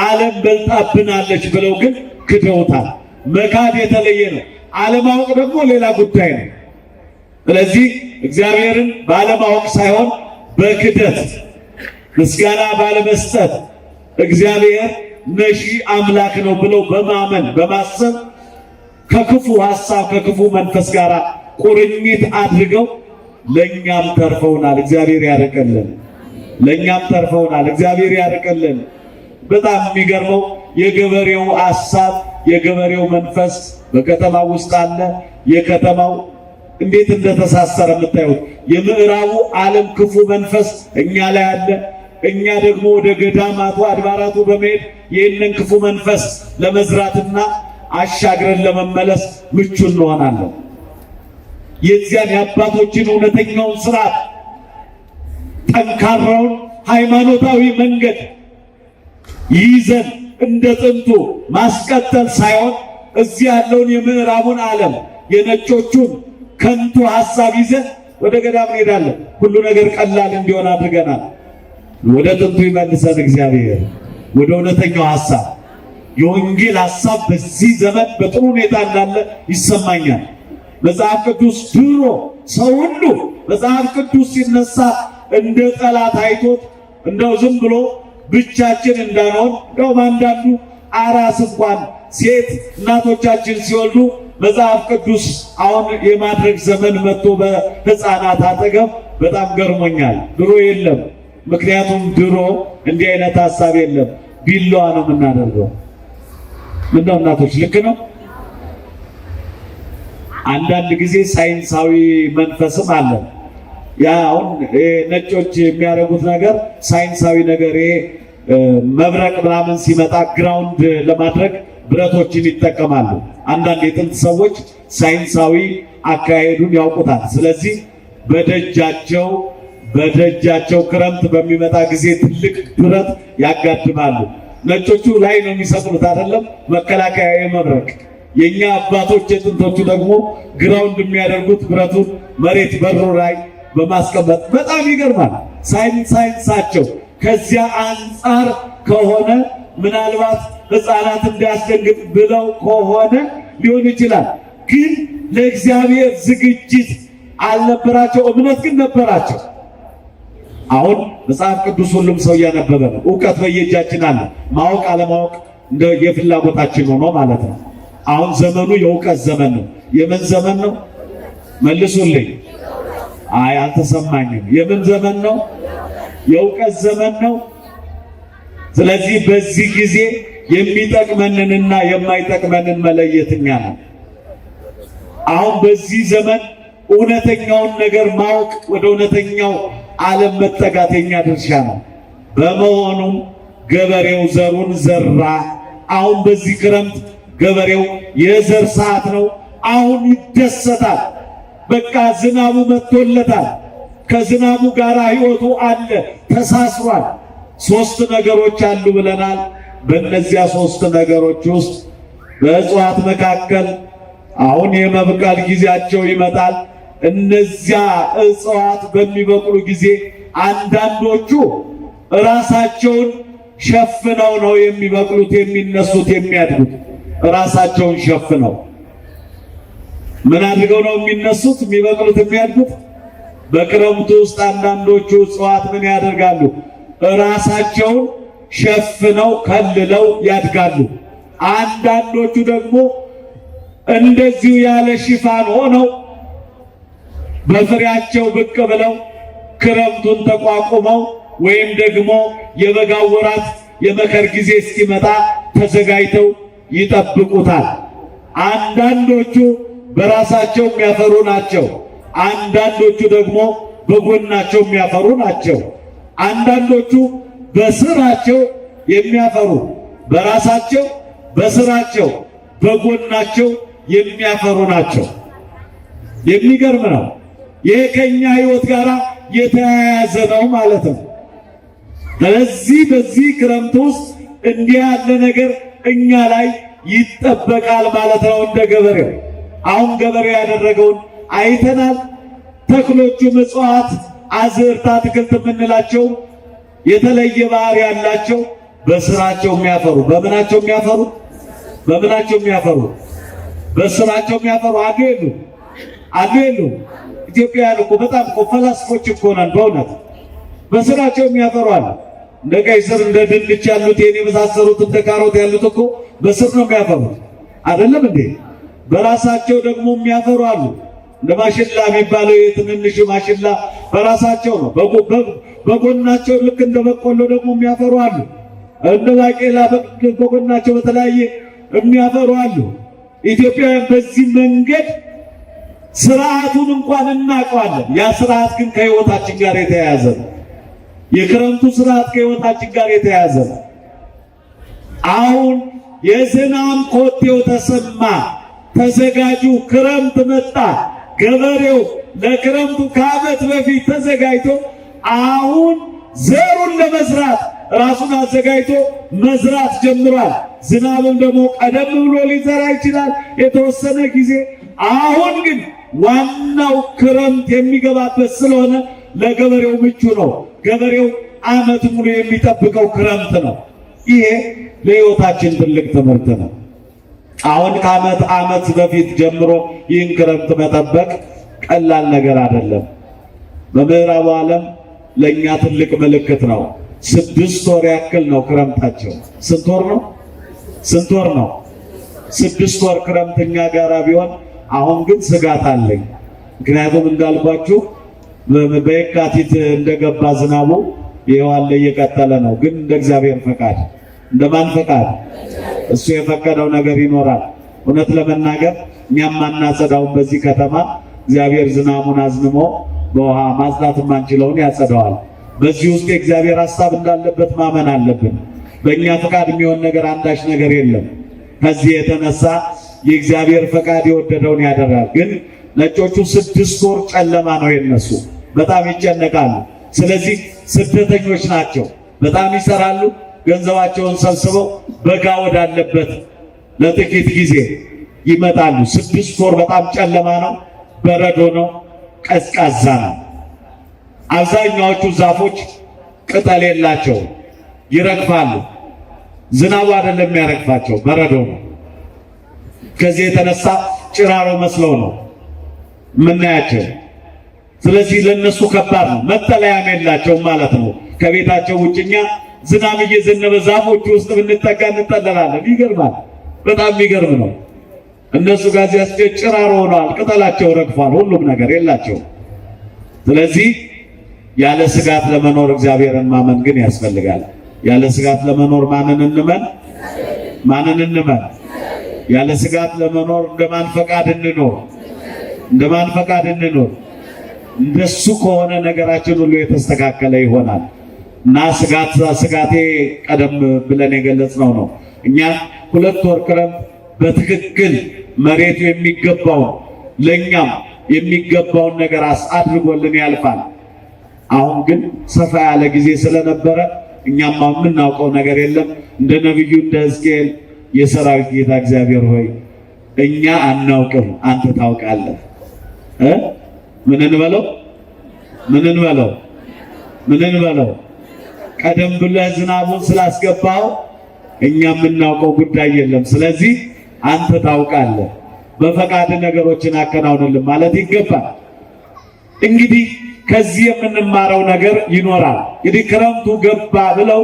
ዓለም በልጣብናለች ብለው ግን ክደውታል። መካድ የተለየ ነው። አለማወቅ ደግሞ ሌላ ጉዳይ ነው። ስለዚህ እግዚአብሔርን ባለማወቅ ሳይሆን በክደት ምስጋና ባለመስጠት እግዚአብሔር ነሺ አምላክ ነው ብለው በማመን በማሰብ ከክፉ ሐሳብ ከክፉ መንፈስ ጋር ቁርኝት አድርገው ለኛም ተርፈውናል። እግዚአብሔር ያርቀልን። ለኛም ተርፈውናል። እግዚአብሔር ያርቀልን። በጣም የሚገርመው የገበሬው ሐሳብ የገበሬው መንፈስ በከተማው ውስጥ አለ። የከተማው እንዴት እንደተሳሰረ የምታዩት የምዕራቡ ዓለም ክፉ መንፈስ እኛ ላይ አለ። እኛ ደግሞ ወደ ገዳማቱ አድባራቱ በመሄድ ይህንን ክፉ መንፈስ ለመዝራትና አሻግረን ለመመለስ ምቹ እንሆናለን። የዚያን የአባቶችን እውነተኛውን ስርዓት ጠንካራውን ሃይማኖታዊ መንገድ ይዘን እንደ ጥንቱ ማስቀጠል ሳይሆን እዚህ ያለውን የምዕራቡን ዓለም የነጮቹን ከንቱ ሐሳብ ይዘን ወደ ገዳም እንሄዳለን። ሁሉ ነገር ቀላል እንዲሆን አድርገናል። ወደ ጥንቱ ይመልሰን እግዚአብሔር፣ ወደ እውነተኛው ሐሳብ። የወንጌል ሐሳብ በዚህ ዘመን በጥሩ ሁኔታ እንዳለ ይሰማኛል። መጽሐፍ ቅዱስ ድሮ ሰው ሁሉ መጽሐፍ ቅዱስ ሲነሳ እንደ ጠላት አይቶት እንደው ዝም ብሎ ብቻችን እንዳንሆን እንደው አንዳንዱ አራስ እንኳን ሴት እናቶቻችን ሲወልዱ መጽሐፍ ቅዱስ አሁን የማድረግ ዘመን መጥቶ በሕፃናት አጠገብ በጣም ገርሞኛል። ድሮ የለም። ምክንያቱም ድሮ እንዲህ አይነት ሐሳብ የለም። ቢላዋ ነው የምናደርገው። ምነው እናቶች ልክ ነው። አንዳንድ ጊዜ ሳይንሳዊ መንፈስም አለ። ያ አሁን ነጮች የሚያደርጉት ነገር ሳይንሳዊ ነገር መብረቅ ምናምን ሲመጣ ግራውንድ ለማድረግ ብረቶችን ይጠቀማሉ። አንዳንድ የጥንት ሰዎች ሳይንሳዊ አካሄዱን ያውቁታል። ስለዚህ በደጃቸው ክረምት በሚመጣ ጊዜ ትልቅ ብረት ያጋድማሉ። ነጮቹ ላይ ነው የሚሰቅሉት አይደለም፣ መከላከያ የመብረቅ። የኛ አባቶች የጥንቶቹ ደግሞ ግራውንድ የሚያደርጉት ብረቱን መሬት በሩ ላይ በማስቀመጥ በጣም ይገርማል ሳይንሳቸው። ከዚያ አንጻር ከሆነ ምናልባት ሕፃናት እንዲያስደንግጥ ብለው ከሆነ ሊሆን ይችላል። ግን ለእግዚአብሔር ዝግጅት አልነበራቸው፣ እምነት ግን ነበራቸው። አሁን መጽሐፍ ቅዱስ ሁሉም ሰው እያነበበ ነው። እውቀት በየእጃችን አለ። ማወቅ አለማወቅ እንደ የፍላጎታችን ሆኖ ማለት ነው። አሁን ዘመኑ የእውቀት ዘመን ነው። የምን ዘመን ነው? መልሱልኝ። አይ አልተሰማኝም። የምን ዘመን ነው? የእውቀት ዘመን ነው። ስለዚህ በዚህ ጊዜ የሚጠቅመንንና የማይጠቅመንን መለየትኛ ነው። አሁን በዚህ ዘመን እውነተኛውን ነገር ማወቅ፣ ወደ እውነተኛው ዓለም መጠጋት የኛ ድርሻ ነው። በመሆኑም ገበሬው ዘሩን ዘራ። አሁን በዚህ ክረምት ገበሬው የዘር ሰዓት ነው። አሁን ይደሰታል። በቃ ዝናቡ መጥቶለታል። ከዝናቡ ጋር ሕይወቱ አለ፣ ተሳስሯል። ሶስት ነገሮች አሉ ብለናል። በእነዚያ ሶስት ነገሮች ውስጥ በእጽዋት መካከል አሁን የመብቀል ጊዜያቸው ይመጣል። እነዚያ እጽዋት በሚበቅሉ ጊዜ አንዳንዶቹ ራሳቸውን ሸፍነው ነው የሚበቅሉት፣ የሚነሱት፣ የሚያድጉት። ራሳቸውን ሸፍነው ምን አድርገው ነው የሚነሱት፣ የሚበቅሉት፣ የሚያድጉት? በክረምቱ ውስጥ አንዳንዶቹ እጽዋት ምን ያደርጋሉ? ራሳቸውን ሸፍነው ከልለው ያድጋሉ። አንዳንዶቹ ደግሞ እንደዚሁ ያለ ሽፋን ሆነው በፍሬያቸው ብቅ ብለው ክረምቱን ተቋቁመው ወይም ደግሞ የበጋው ወራት የመከር ጊዜ እስኪመጣ ተዘጋጅተው ይጠብቁታል። አንዳንዶቹ በራሳቸው የሚያፈሩ ናቸው። አንዳንዶቹ ደግሞ በጎናቸው የሚያፈሩ ናቸው። አንዳንዶቹ በስራቸው የሚያፈሩ፣ በራሳቸው በስራቸው በጎናቸው የሚያፈሩ ናቸው። የሚገርም ነው። ይሄ ከኛ ሕይወት ጋር የተያያዘ ነው ማለት ነው። ስለዚህ በዚህ ክረምት ውስጥ እንዲህ ያለ ነገር እኛ ላይ ይጠበቃል ማለት ነው። እንደ ገበሬው አሁን ገበሬው ያደረገውን አይተናል። ተክሎቹ እጽዋት፣ አዝዕርት፣ አትክልት የምንላቸው የተለየ ባህሪ ያላቸው በስራቸው የሚያፈሩ። በምናቸው የሚያፈሩ? በምናቸው የሚያፈሩ? በስራቸው የሚያፈሩ አሉ የሉ? ኢትዮጵያውያን እኮ በጣም እኮ ፈላስፎች እኮ ነን በእውነት። በስራቸው የሚያፈሩ አሉ። እንደ ቀይ ስር፣ እንደ ድንች ያሉት የኔ የመሳሰሉት እንደ ካሮት ያሉት እኮ በስር ነው የሚያፈሩት አይደለም እንዴ? በራሳቸው ደግሞ የሚያፈሩ አሉ። እንደ ማሽላ የሚባለው የትንንሽ ማሽላ በራሳቸው ነው። በጎናቸው ልክ እንደ በቆሎ ደግሞ የሚያፈሩ አሉ። እንደ ባቄላ በጎናቸው በተለያየ የሚያፈሩ አሉ። ኢትዮጵያውያን በዚህ መንገድ ስርዓቱን እንኳን እናውቀዋለን። ያ ስርዓት ግን ከሕይወታችን ጋር የተያያዘ ነው። የክረምቱ ስርዓት ከሕይወታችን ጋር የተያያዘ ነው። አሁን የዝናብ ኮቴው ተሰማ፣ ተዘጋጁ፣ ክረምት መጣ። ገበሬው ለክረምቱ ከዓመት በፊት ተዘጋጅቶ አሁን ዘሩን ለመዝራት ራሱን አዘጋጅቶ መዝራት ጀምሯል። ዝናብም ደግሞ ቀደም ብሎ ሊዘራ ይችላል የተወሰነ ጊዜ። አሁን ግን ዋናው ክረምት የሚገባበት ስለሆነ ለገበሬው ምቹ ነው። ገበሬው ዓመት ሙሉ የሚጠብቀው ክረምት ነው። ይሄ ለሕይወታችን ትልቅ ትምህርት ነው። አሁን ከዓመት በፊት ጀምሮ ይህን ክረምት መጠበቅ ቀላል ነገር አይደለም። በምዕራቡ ዓለም ለእኛ ትልቅ ምልክት ነው። 6 ወር ያክል ነው ክረምታቸው። ስንት ወር ነው? 6 ወር ክረምት እኛ ጋራ ቢሆን፣ አሁን ግን ስጋት አለኝ። ምክንያቱም እንዳልኳችሁ በየካቲት እንደገባ ዝናቡ ይዋለ እየቀጠለ ነው። ግን እንደ እግዚአብሔር ፈቃድ፣ እንደማን ፈቃድ? እሱ የፈቀደው ነገር ይኖራል። እውነት ለመናገር እኛም ማናጸዳውን በዚህ ከተማ እግዚአብሔር ዝናሙን አዝንሞ በውሃ ማጽዳት የማንችለውን ያጸዳዋል። በዚህ ውስጥ የእግዚአብሔር ሐሳብ እንዳለበት ማመን አለብን። በእኛ ፈቃድ የሚሆን ነገር አንዳች ነገር የለም። ከዚህ የተነሳ የእግዚአብሔር ፈቃድ የወደደውን ያደርጋል። ግን ነጮቹ 6 ወር ጨለማ ነው የነሱ። በጣም ይጨነቃሉ። ስለዚህ ስደተኞች ናቸው። በጣም ይሰራሉ። ገንዘባቸውን ሰብስበው በጋ ወዳለበት ለጥቂት ጊዜ ይመጣሉ። 6 ወር በጣም ጨለማ ነው፣ በረዶ ነው፣ ቀዝቃዛ ነው። አብዛኛዎቹ ዛፎች ቅጠል የላቸው፣ ይረግፋሉ። ዝናቡ አይደለም የሚያረግፋቸው፣ በረዶ ነው። ከዚህ የተነሳ ጭራሮ መስለው ነው የምናያቸው። ስለዚህ ለነሱ ከባድ ነው። መጠለያም የላቸውም ማለት ነው። ከቤታቸው ውጭኛ ዝናብ እየዘነበ ዛፎቹ ውስጥ ብንጠጋ እንጠለላለን። ይገርማል። በጣም የሚገርም ነው። እነሱ ጋር ጭራሮ ሆነዋል። ቅጠላቸው ረግፏል። ሁሉም ነገር የላቸውም። ስለዚህ ያለ ስጋት ለመኖር እግዚአብሔርን ማመን ግን ያስፈልጋል። ያለ ስጋት ለመኖር ማንን እንመን? ያለ ስጋት ለመኖር እንደማን ፈቃድ እንኖር? እንደሱ ከሆነ ነገራችን ሁሉ የተስተካከለ ይሆናል። እና ስጋቴ ቀደም ብለን የገለጽነው ነው። እኛ 2 ወር ክረምት በትክክል መሬቱ የሚገባውን ለኛም የሚገባውን ነገር አድርጎልን ያልፋል። አሁን ግን ሰፋ ያለ ጊዜ ስለነበረ እኛም የምናውቀው ነገር የለም። እንደ ነብዩ እንደ ሕዝቅኤል የሰራዊት ጌታ እግዚአብሔር ሆይ እኛ አናውቅም፣ አንተ ታውቃለህ። ምን እንበለው? ቀደም ብለህ ዝናቡን ስላስገባው እኛ የምናውቀው ጉዳይ የለም። ስለዚህ አንተ ታውቃለህ፣ በፈቃድ ነገሮችን አከናውንልን ማለት ይገባል። እንግዲህ ከዚህ የምንማረው ነገር ይኖራል። እንግዲህ ክረምቱ ገባ ብለው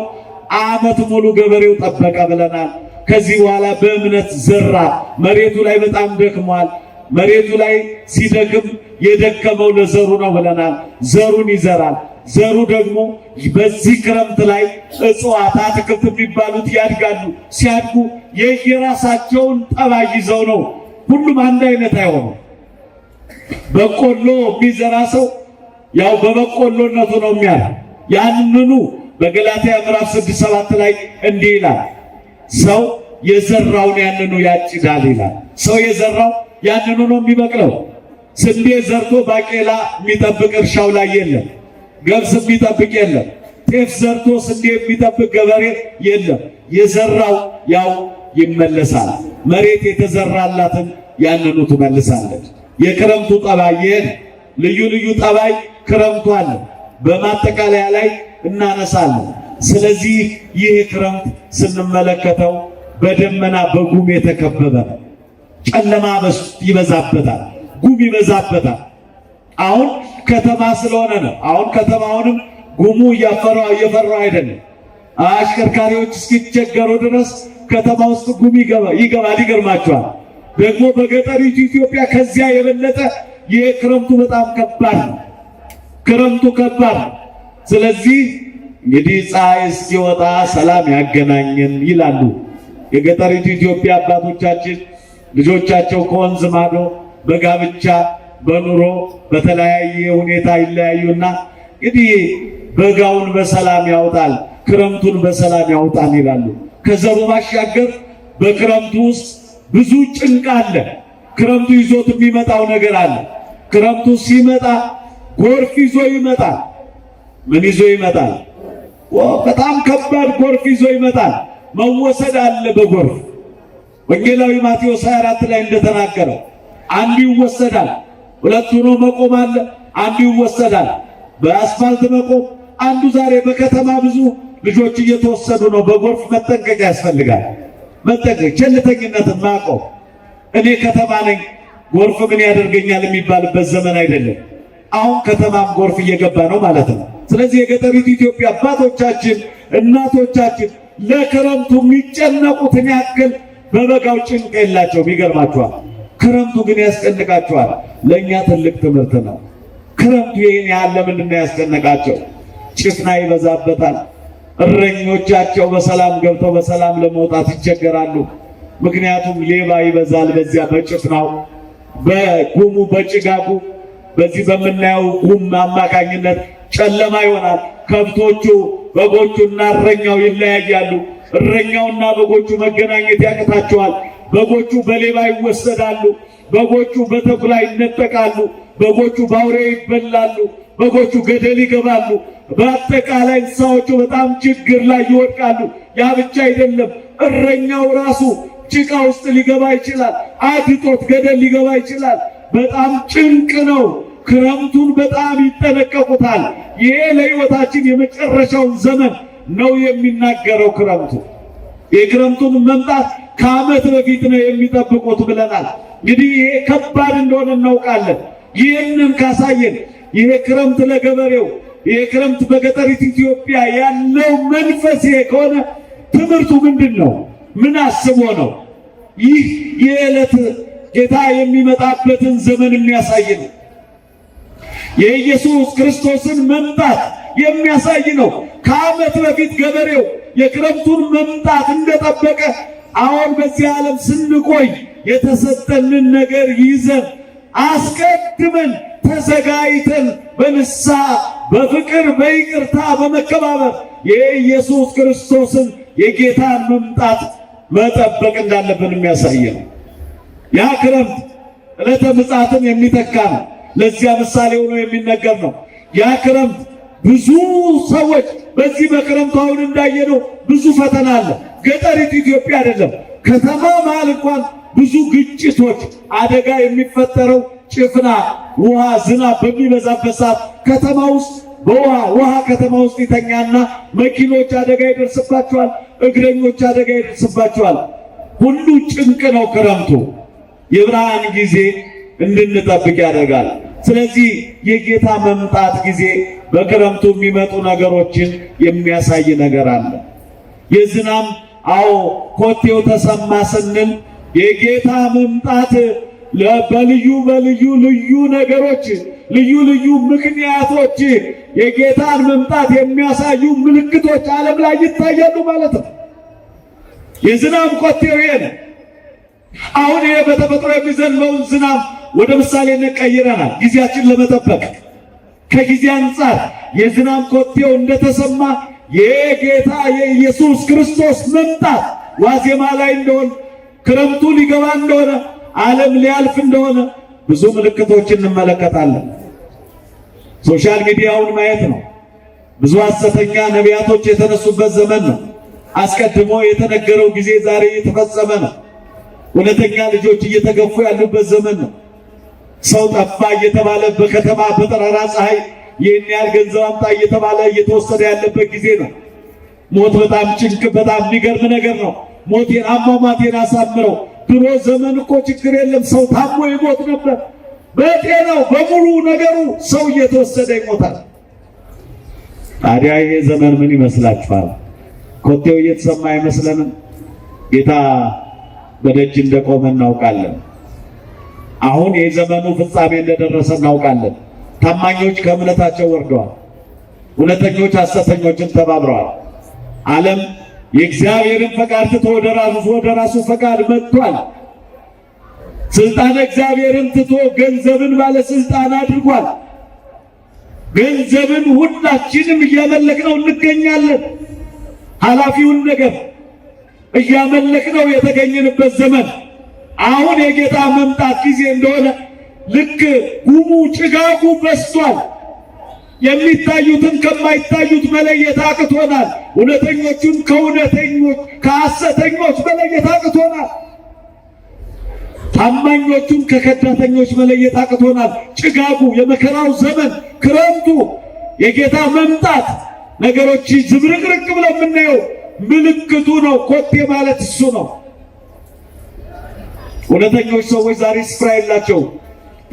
ዓመት ሙሉ ገበሬው ጠበቀ ብለናል። ከዚህ በኋላ በእምነት ዘራ። መሬቱ ላይ በጣም ደክሟል። መሬቱ ላይ ሲደክም የደከመው ለዘሩ ነው ብለናል። ዘሩን ይዘራል። ዘሩ ደግሞ በዚህ ክረምት ላይ እጽዋት፣ አትክልት የሚባሉት ያድጋሉ። ሲያድጉ የየራሳቸውን ጠባይ ይዘው ነው። ሁሉም አንድ አይነት አይሆኑም። በቆሎ የሚዘራ ሰው ያው በበቆሎነቱ ነው የሚያልፍ። ያንኑ በገላትያ ምዕራፍ 6:7 ላይ እንዲህ ይላል፣ ሰው የዘራውን ያንኑ ያጭዳል ይላል። ሰው የዘራው ያንኑ ነው የሚበቅለው። ስንዴ ዘርቶ ባቄላ የሚጠብቅ እርሻው ላይ የለም። ገብስ የሚጠብቅ የለም። ጤፍ ዘርቶ ስንዴ የሚጠብቅ ገበሬ የለም። የዘራው ያው ይመለሳል። መሬት የተዘራላትን ያንኑ ትመልሳለች። የክረምቱ ጠባይ ይሄን ልዩ ልዩ ጠባይ ክረምቱ አለ። በማጠቃለያ ላይ እናነሳለን። ስለዚህ ይህ ክረምት ስንመለከተው በደመና በጉም የተከበበ ጨለማ ይበዛበታል፣ ጉም ይበዛበታል። አሁን ከተማ ስለሆነ ነው። አሁን ከተማውንም ጉሙ እየፈራው አይደለም። አሽከርካሪዎች እስኪቸገሩ ድረስ ከተማ ውስጥ ጉም ይገባል። ይገርማቸዋል። ደግሞ በገጠሪቱ ኢትዮጵያ ከዚያ የበለጠ ይህ ክረምቱ በጣም ከባድ ነው። ክረምቱ ከባድ ነው። ስለዚህ እንግዲህ ፀሐይ እስኪወጣ ሰላም ያገናኘን ይላሉ የገጠሪቱ ኢትዮጵያ አባቶቻችን። ልጆቻቸው ከወንዝ ማዶ በጋብቻ በኑሮ በተለያየ ሁኔታ ይለያዩና እንግዲህ በጋውን በሰላም ያውጣል፣ ክረምቱን በሰላም ያውጣል ይላሉ። ከዘሩ ባሻገር በክረምቱ ውስጥ ብዙ ጭንቅ አለ። ክረምቱ ይዞት የሚመጣው ነገር አለ። ክረምቱ ሲመጣ ጎርፍ ይዞ ይመጣል። ምን ይዞ ይመጣል? በጣም ከባድ ጎርፍ ይዞ ይመጣል። መወሰድ አለ በጎርፍ። ወንጌላዊ ማቴዎስ 24 ላይ እንደተናገረው አንዱ ይወሰዳል፣ ሁለት ሆኖ መቆም አለ፣ አንዱ ይወሰዳል። በአስፋልት መቆም አንዱ ዛሬ በከተማ ብዙ ልጆች እየተወሰዱ ነው። በጎርፍ መጠንቀቅ ያስፈልጋል። መጠንቀቅ፣ ቸልተኝነትን ማቆም። እኔ ከተማ ነኝ ጎርፍ ምን ያደርገኛል የሚባልበት ዘመን አይደለም። አሁን ከተማም ጎርፍ እየገባ ነው ማለት ነው። ስለዚህ የገጠሪቱ ኢትዮጵያ አባቶቻችን እናቶቻችን ለክረምቱ የሚጨነቁትን ያክል በበጋው ጭንቅ የላቸውም። ይገርማቸዋል። ክረምቱ ግን ያስጨንቃቸዋል። ለእኛ ትልቅ ትምህርት ነው። ክረምቱ ይህን ያህል ለምንድን ነው ያስጨነቃቸው? ጭፍና ይበዛበታል። እረኞቻቸው በሰላም ገብተው በሰላም ለመውጣት ይቸገራሉ። ምክንያቱም ሌባ ይበዛል። በዚያ በጭፍናው በጉሙ በጭጋጉ በዚህ በምናየው ጉም አማካኝነት ጨለማ ይሆናል። ከብቶቹ በጎቹና እረኛው ይለያያሉ። እረኛውና በጎቹ መገናኘት ያቅታቸዋል። በጎቹ በሌባ ይወሰዳሉ። በጎቹ በተኩላ ይነጠቃሉ። በጎቹ በአውሬ ይበላሉ። በጎቹ ገደል ይገባሉ። በአጠቃላይ እንስሳዎቹ በጣም ችግር ላይ ይወድቃሉ። ያ ብቻ አይደለም፣ እረኛው ራሱ ጭቃ ውስጥ ሊገባ ይችላል። አድጦት ገደል ሊገባ ይችላል። በጣም ጭንቅ ነው። ክረምቱን በጣም ይጠነቀቁታል። ይሄ ለሕይወታችን የመጨረሻውን ዘመን ነው የሚናገረው። ክረምቱ የክረምቱን መምጣት ከዓመት በፊት ነው የሚጠብቁት ብለናል። እንግዲህ ይሄ ከባድ እንደሆነ እናውቃለን። ይህንን ካሳየን ይሄ ክረምት ለገበሬው ይሄ ክረምት በገጠሪቱ ኢትዮጵያ ያለው መንፈስ ይሄ ከሆነ ትምህርቱ ምንድን ነው? ምን አስቦ ነው? ይህ የዕለት ጌታ የሚመጣበትን ዘመን የሚያሳይ ነው። የኢየሱስ ክርስቶስን መምጣት የሚያሳይ ነው። ከዓመት በፊት ገበሬው የክረምቱን መምጣት እንደጠበቀ አሁን በዚህ ዓለም ስንቆይ የተሰጠንን ነገር ይዘን አስቀድመን ተዘጋጅተን በንስሐ በፍቅር በይቅርታ በመከባበር የኢየሱስ ክርስቶስን የጌታን መምጣት መጠበቅ እንዳለብን የሚያሳይ ነው። ያ ክረምት ዕለተ ምጽአትን የሚተካ ነው። ለዚያ ምሳሌ ሆኖ የሚነገር ነው። ያ ክረምት ብዙ ሰዎች በዚህ በክረምቱ አሁን እንዳየነው ብዙ ፈተና አለ። ገጠሪቱ ኢትዮጵያ አይደለም ከተማ መሃል እንኳን ብዙ ግጭቶች፣ አደጋ የሚፈጠረው ጭፍና ውሃ ዝናብ በሚበዛበት ሰዓት ከተማ ውስጥ ውሃ ከተማ ውስጥ ይተኛና መኪኖች አደጋ ይደርስባቸዋል፣ እግረኞች አደጋ ይደርስባቸዋል። ሁሉ ጭንቅ ነው። ክረምቱ የብርሃን ጊዜ እንድንጠብቅ ያደርጋል። ስለዚህ የጌታ መምጣት ጊዜ በክረምቱ የሚመጡ ነገሮችን የሚያሳይ ነገር አለ። የዝናብ ኮቴው ተሰማ ስንል የጌታ መምጣት በልዩ ልዩ ነገሮች ልዩ ምክንያቶች የጌታን መምጣት የሚያሳዩ ምልክቶች ዓለም ላይ ይታያሉ ማለት ነው። የዝናብ ኮቴው ይሄ ነው። አሁን ይሄ በተፈጥሮ የሚዘንበውን ዝናብ ወደ ምሳሌነት ቀይረናል፣ ጊዜያችን ለመጠበቅ። ከጊዜ አንጻር የዝናብ ኮቴው እንደተሰማ የጌታ የኢየሱስ ክርስቶስ መምጣት ዋዜማ ላይ እንደሆነ፣ ክረምቱ ሊገባ እንደሆነ፣ ዓለም ሊያልፍ እንደሆነ ብዙ ምልክቶችን እንመለከታለን። ሶሻል ሚዲያውን ማየት ነው። ብዙ ሐሰተኛ ነቢያቶች የተነሱበት ዘመን ነው። አስቀድሞ የተነገረው ጊዜ ዛሬ እየተፈጸመ ነው። እውነተኛ ልጆች እየተገፉ ያሉበት ዘመን ነው። ሰው ጠፋ እየተባለ በከተማ በጠራራ ፀሐይ ይህን ያህል ገንዘብ አምጣ እየተባለ እየተወሰደ ያለበት ጊዜ ነው። ሞት በጣም ጭንቅ፣ በጣም የሚገርም ነገር ነው። ሞቴን አሟሟቴን አሳምረው። ድሮ ዘመን እኮ ችግር የለም፣ ሰው ታሞ ይሞት ነበር። በጤናው በሙሉ ነገሩ ሰው እየተወሰደ ይሞታል። ታዲያ ይሄ ዘመን ምን ይመስላችኋል? ኮቴው እየተሰማ አይመስለንም? ጌታ በደጅ እንደቆመ እናውቃለን። አሁን የዘመኑ ፍጻሜ እንደደረሰ እናውቃለን። ታማኞች ከእምነታቸው ወርደዋል። እውነተኞች ሐሰተኞችን ተባብረዋል። ዓለም የእግዚአብሔርን ፈቃድ ትቶ ወደ ራሱ ፈቃድ መጥቷል። ስልጣን እግዚአብሔርን ትቶ ገንዘብን ባለስልጣን አድርጓል። ገንዘብን ሁላችንም እያመለክነው እንገኛለን። ኃላፊውን ነገር እያመለክነው የተገኘንበት ዘመን አሁን የጌታ መምጣት ጊዜ እንደሆነ ልክ ጉሙ ጭጋጉ በስቷል። የሚታዩትን ከማይታዩት መለየት አቅቶናል። እውነተኞቹን ከሐሰተኞች መለየት አቅቶናል። ታማኞቹን ከከዳተኞች መለየት አቅቶናል። ጭጋጉ፣ የመከራው ዘመን፣ ክረምቱ፣ የጌታ መምጣት ነገሮች ዝብርቅርቅ ብለው የምናየው ምልክቱ ነው። ኮቴ ማለት እሱ ነው። እውነተኞች ሰዎች ዛሬ ስፍራ የላቸው።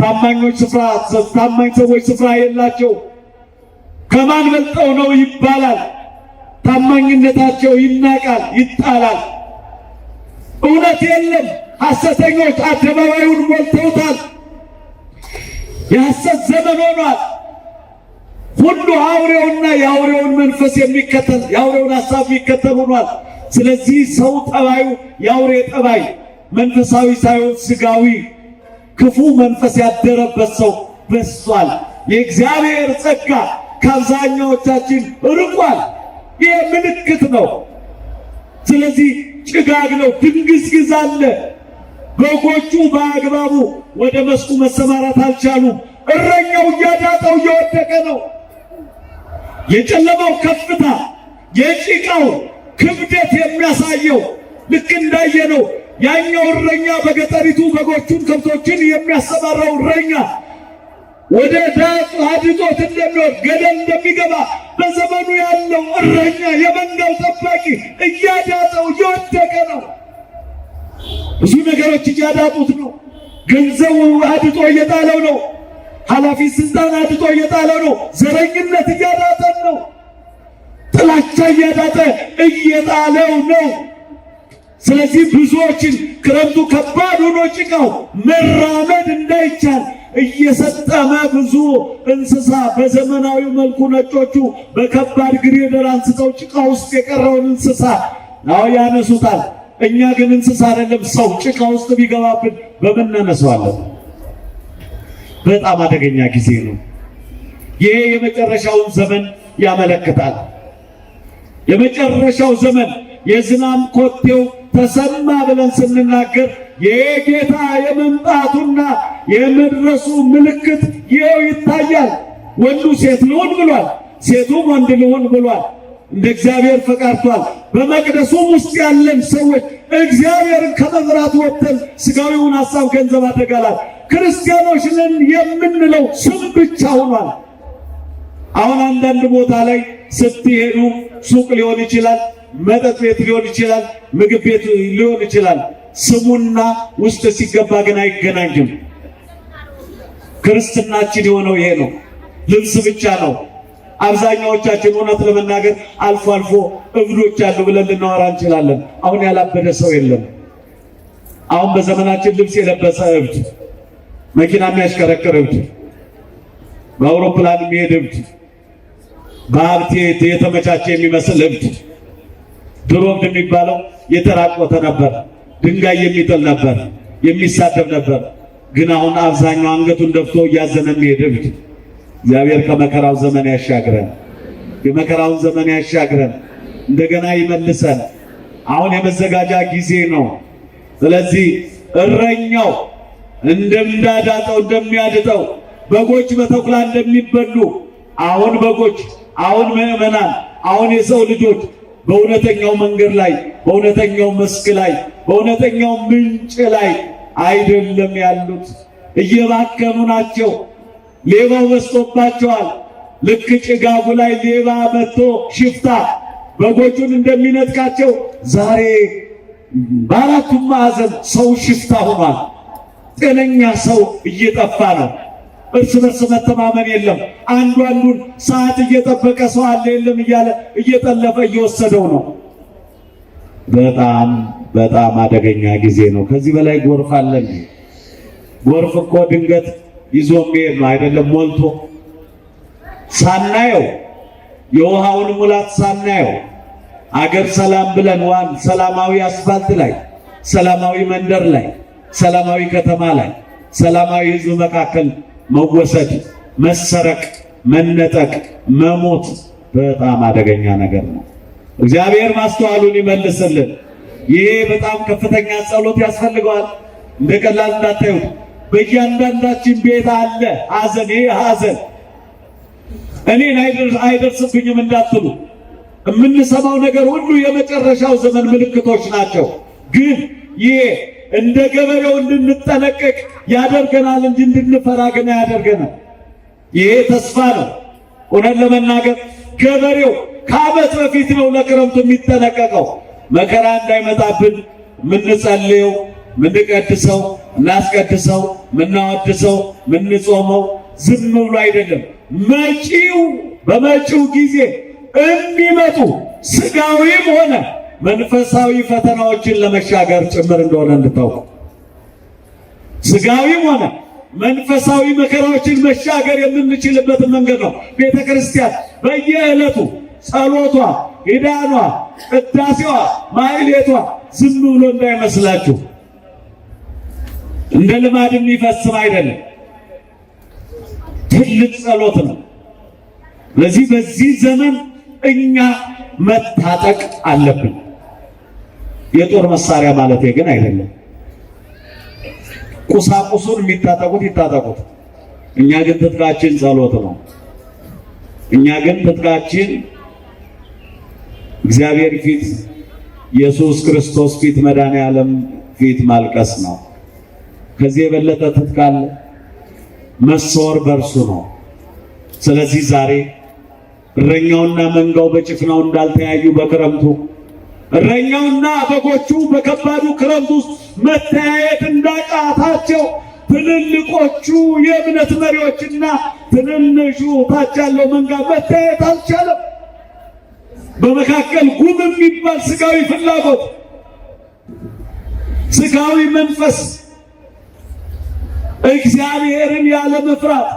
ታማኝ ሰዎች ስፍራ የላቸው። ከማን በልጠው ነው ይባላል። ታማኝነታቸው ይናቃል፣ ይጣላል። እውነት የለም። ሐሰተኞች አደባባዩን ሞልተውታል። የሐሰት ዘመን ሆኗል። ሁሉ አውሬውና የአውሬውን መንፈስ የሚከተል የአውሬውን ሐሳብ የሚከተል ሆኗል። ስለዚህ ሰው ጠባዩ የአውሬ ጠባይ መንፈሳዊ ሳይሆን ስጋዊ ክፉ መንፈስ ያደረበት ሰው በዝቷል። የእግዚአብሔር ጸጋ ከአብዛኛዎቻችን ርቋል። ይህ ምልክት ነው። ስለዚህ ጭጋግ ነው፣ ድንግዝግዝ አለ። በጎቹ በአግባቡ ወደ መስኩ መሰማራት አልቻሉም። እረኛው እያዳጠው እየወደቀ ነው። የጨለማው ከፍታ፣ የጭቃው ክብደት የሚያሳየው ልክ እንዳየነው ያኛው እረኛ በገጠሪቱ በጎቹን ከብቶችን የሚያሰማራው እረኛ ወደ ዳጥ አድጦት እንደሚወድ ገደል እንደሚገባ በዘመኑ ያለው እረኛ የመንጋው ጠባቂ እያዳጠው እየወደቀ ነው። ብዙ ነገሮች እያዳጡት ነው። ገንዘቡ አድጦ እየጣለው ነው። ኃላፊ ስልጣን አድጦ እየጣለው ነው። ዘረኝነት እያዳጠን ነው። ጥላቻ እያዳጠ እየጣለው ነው። ስለዚህ ብዙዎችን ክረምቱ ከባድ ሆኖ ጭቃው መራመድ እንዳይቻል እየሰጠመ ብዙ እንስሳ በዘመናዊ መልኩ ነጮቹ በከባድ ግሬደር አንስተው ጭቃ ውስጥ የቀረውን እንስሳ ያነሱታል። እኛ ግን እንስሳ አይደለም ሰው ጭቃ ውስጥ ቢገባብን በምን እናነሳዋለን? በጣም አደገኛ ጊዜ ነው። ይሄ የመጨረሻውን ዘመን ያመለክታል። የመጨረሻው ዘመን የዝናብ ኮቴው ተሰማ ብለን ስንናገር የጌታ የመምጣቱና የመድረሱ ምልክት ይኸው ይታያል። ወንዱ ሴት ልሁን ብሏል፣ ሴቱም ወንድ ልሁን ብሏል። እንደ እግዚአብሔር ፈቃድቷል። በመቅደሱም ውስጥ ያለን ሰዎች እግዚአብሔርን ከመፍራት ወጥተን ስጋዊውን ሐሳብ ገንዘብ አድርገናል። ክርስቲያኖች ነን የምንለው ስም ብቻ ሆኗል። አሁን አንዳንድ ቦታ ላይ ስትሄዱ ሱቅ ሊሆን ይችላል፣ መጠጥ ቤት ሊሆን ይችላል፣ ምግብ ቤት ሊሆን ይችላል። ስሙና ውስጥ ሲገባ ግን አይገናኝም። ክርስትናችን የሆነው ይሄ ነው። ልብስ ብቻ ነው። አብዛኛዎቻችን እውነት ለመናገር አልፎ አልፎ እብዶች አሉ ብለን ልናወራ እንችላለን። አሁን ያላበደ ሰው የለም። አሁን በዘመናችን ልብስ የለበሰ እብድ፣ መኪና የሚያሽከረክር እብድ፣ በአውሮፕላን የሚሄድ እብድ፣ በሀብት የተመቻቸ የሚመስል እብድ። ድሮ እብድ የሚባለው የተራቆተ ነበር፣ ድንጋይ የሚጥል ነበር፣ የሚሳደብ ነበር። ግን አሁን አብዛኛው አንገቱን ደፍቶ እያዘነ የሚሄድ እብድ። እግዚአብሔር ከመከራው ዘመን ያሻግረን፣ የመከራውን ዘመን ያሻግረን፣ እንደገና ይመልሰን። አሁን የመዘጋጃ ጊዜ ነው። ስለዚህ እረኛው እንደምዳዳጠው እንደሚያድጠው በጎች በተኩላ እንደሚበሉ አሁን በጎች፣ አሁን ምዕመናን፣ አሁን የሰው ልጆች በእውነተኛው መንገድ ላይ፣ በእውነተኛው መስክ ላይ፣ በእውነተኛው ምንጭ ላይ አይደለም ያሉት። እየባከኑ ናቸው። ሌባው በዝቶባቸዋል። ልክ ጭጋጉ ላይ ሌባ መጥቶ ሽፍታ በጎቹን እንደሚነጥቃቸው ዛሬ በአራቱም ማዕዘን ሰው ሽፍታ ሆኗል። ጤነኛ ሰው እየጠፋ ነው። እርስ በርስ መተማመን የለም። አንዱ አንዱን ሰዓት እየጠበቀ ሰው አለ የለም እያለ እየጠለፈ እየወሰደው ነው። በጣም በጣም አደገኛ ጊዜ ነው። ከዚህ በላይ ጎርፍ አለ እንዴ? ጎርፍ እኮ ድንገት ይዞ የሚሄድ ነው አይደለም? ሞልቶ ሳናየው የውሃውን ሙላት ሳናየው አገር ሰላም ብለን ዋን ሰላማዊ አስፋልት ላይ፣ ሰላማዊ መንደር ላይ፣ ሰላማዊ ከተማ ላይ፣ ሰላማዊ ሕዝብ መካከል መወሰድ፣ መሰረቅ፣ መነጠቅ፣ መሞት በጣም አደገኛ ነገር ነው። እግዚአብሔር ማስተዋሉን ይመልስልን። ይሄ በጣም ከፍተኛ ጸሎት ያስፈልገዋል። እንደ ቀላል እንዳታዩት። በእያንዳንዳችን ቤት አለ ሐዘን። ይሄ ሐዘን እኔን አይደርስብኝም እንዳትሉ። የምንሰማው ነገር ሁሉ የመጨረሻው ዘመን ምልክቶች ናቸው። ግን ይሄ እንደ ገበሬው እንድንጠነቀቅ ያደርገናል እንጂ እንድንፈራ ግን አያደርገናል። ይሄ ተስፋ ነው። እውነት ለመናገር ገበሬው ከዓመት በፊት ነው ለክረምቱ የሚጠነቀቀው። መከራ እንዳይመጣብን ምንጸልየው፣ ምንቀድሰው፣ እናስቀድሰው፣ ምናወድሰው፣ ምንጾመው ዝም ብሎ አይደለም። በመጪው ጊዜ የሚመጡ ስጋዊም ሆነ መንፈሳዊ ፈተናዎችን ለመሻገር ጭምር እንደሆነ እንድታውቁ። ስጋዊም ሆነ መንፈሳዊ መከራዎችን መሻገር የምንችልበትን መንገድ ነው ቤተ ክርስቲያን በየዕለቱ ጸሎቷ፣ ኪዳኗ፣ ቅዳሴዋ፣ ማህሌቷ ዝም ብሎ እንዳይመስላችሁ እንደ ልማድ የሚፈስም አይደለም። ትልቅ ጸሎት ነው። ስለዚህ በዚህ ዘመን እኛ መታጠቅ አለብን። የጦር መሳሪያ ማለት ግን አይደለም። ቁሳቁሱን የሚታጠቁት ይታጠቁት። እኛ ግን ትጥቃችን ጸሎት ነው። እኛ ግን ትጥቃችን እግዚአብሔር ፊት፣ ኢየሱስ ክርስቶስ ፊት፣ መድኃኔዓለም ፊት ማልቀስ ነው። ከዚህ የበለጠ ትጥቅ አለ? መሰወር በእርሱ ነው። ስለዚህ ዛሬ እረኛውና መንጋው በጭፍናው እንዳልተያዩ በክረምቱ እረኛውና በጎቹ በከባዱ ክረምት ውስጥ መተያየት እንዳቃታቸው ትልልቆቹ የእምነት መሪዎችና ትንንሹ ታች ያለው መንጋ መተያየት አልቻለም። በመካከል ጉም የሚባል ስጋዊ ፍላጎት፣ ስጋዊ መንፈስ፣ እግዚአብሔርን ያለ መፍራት፣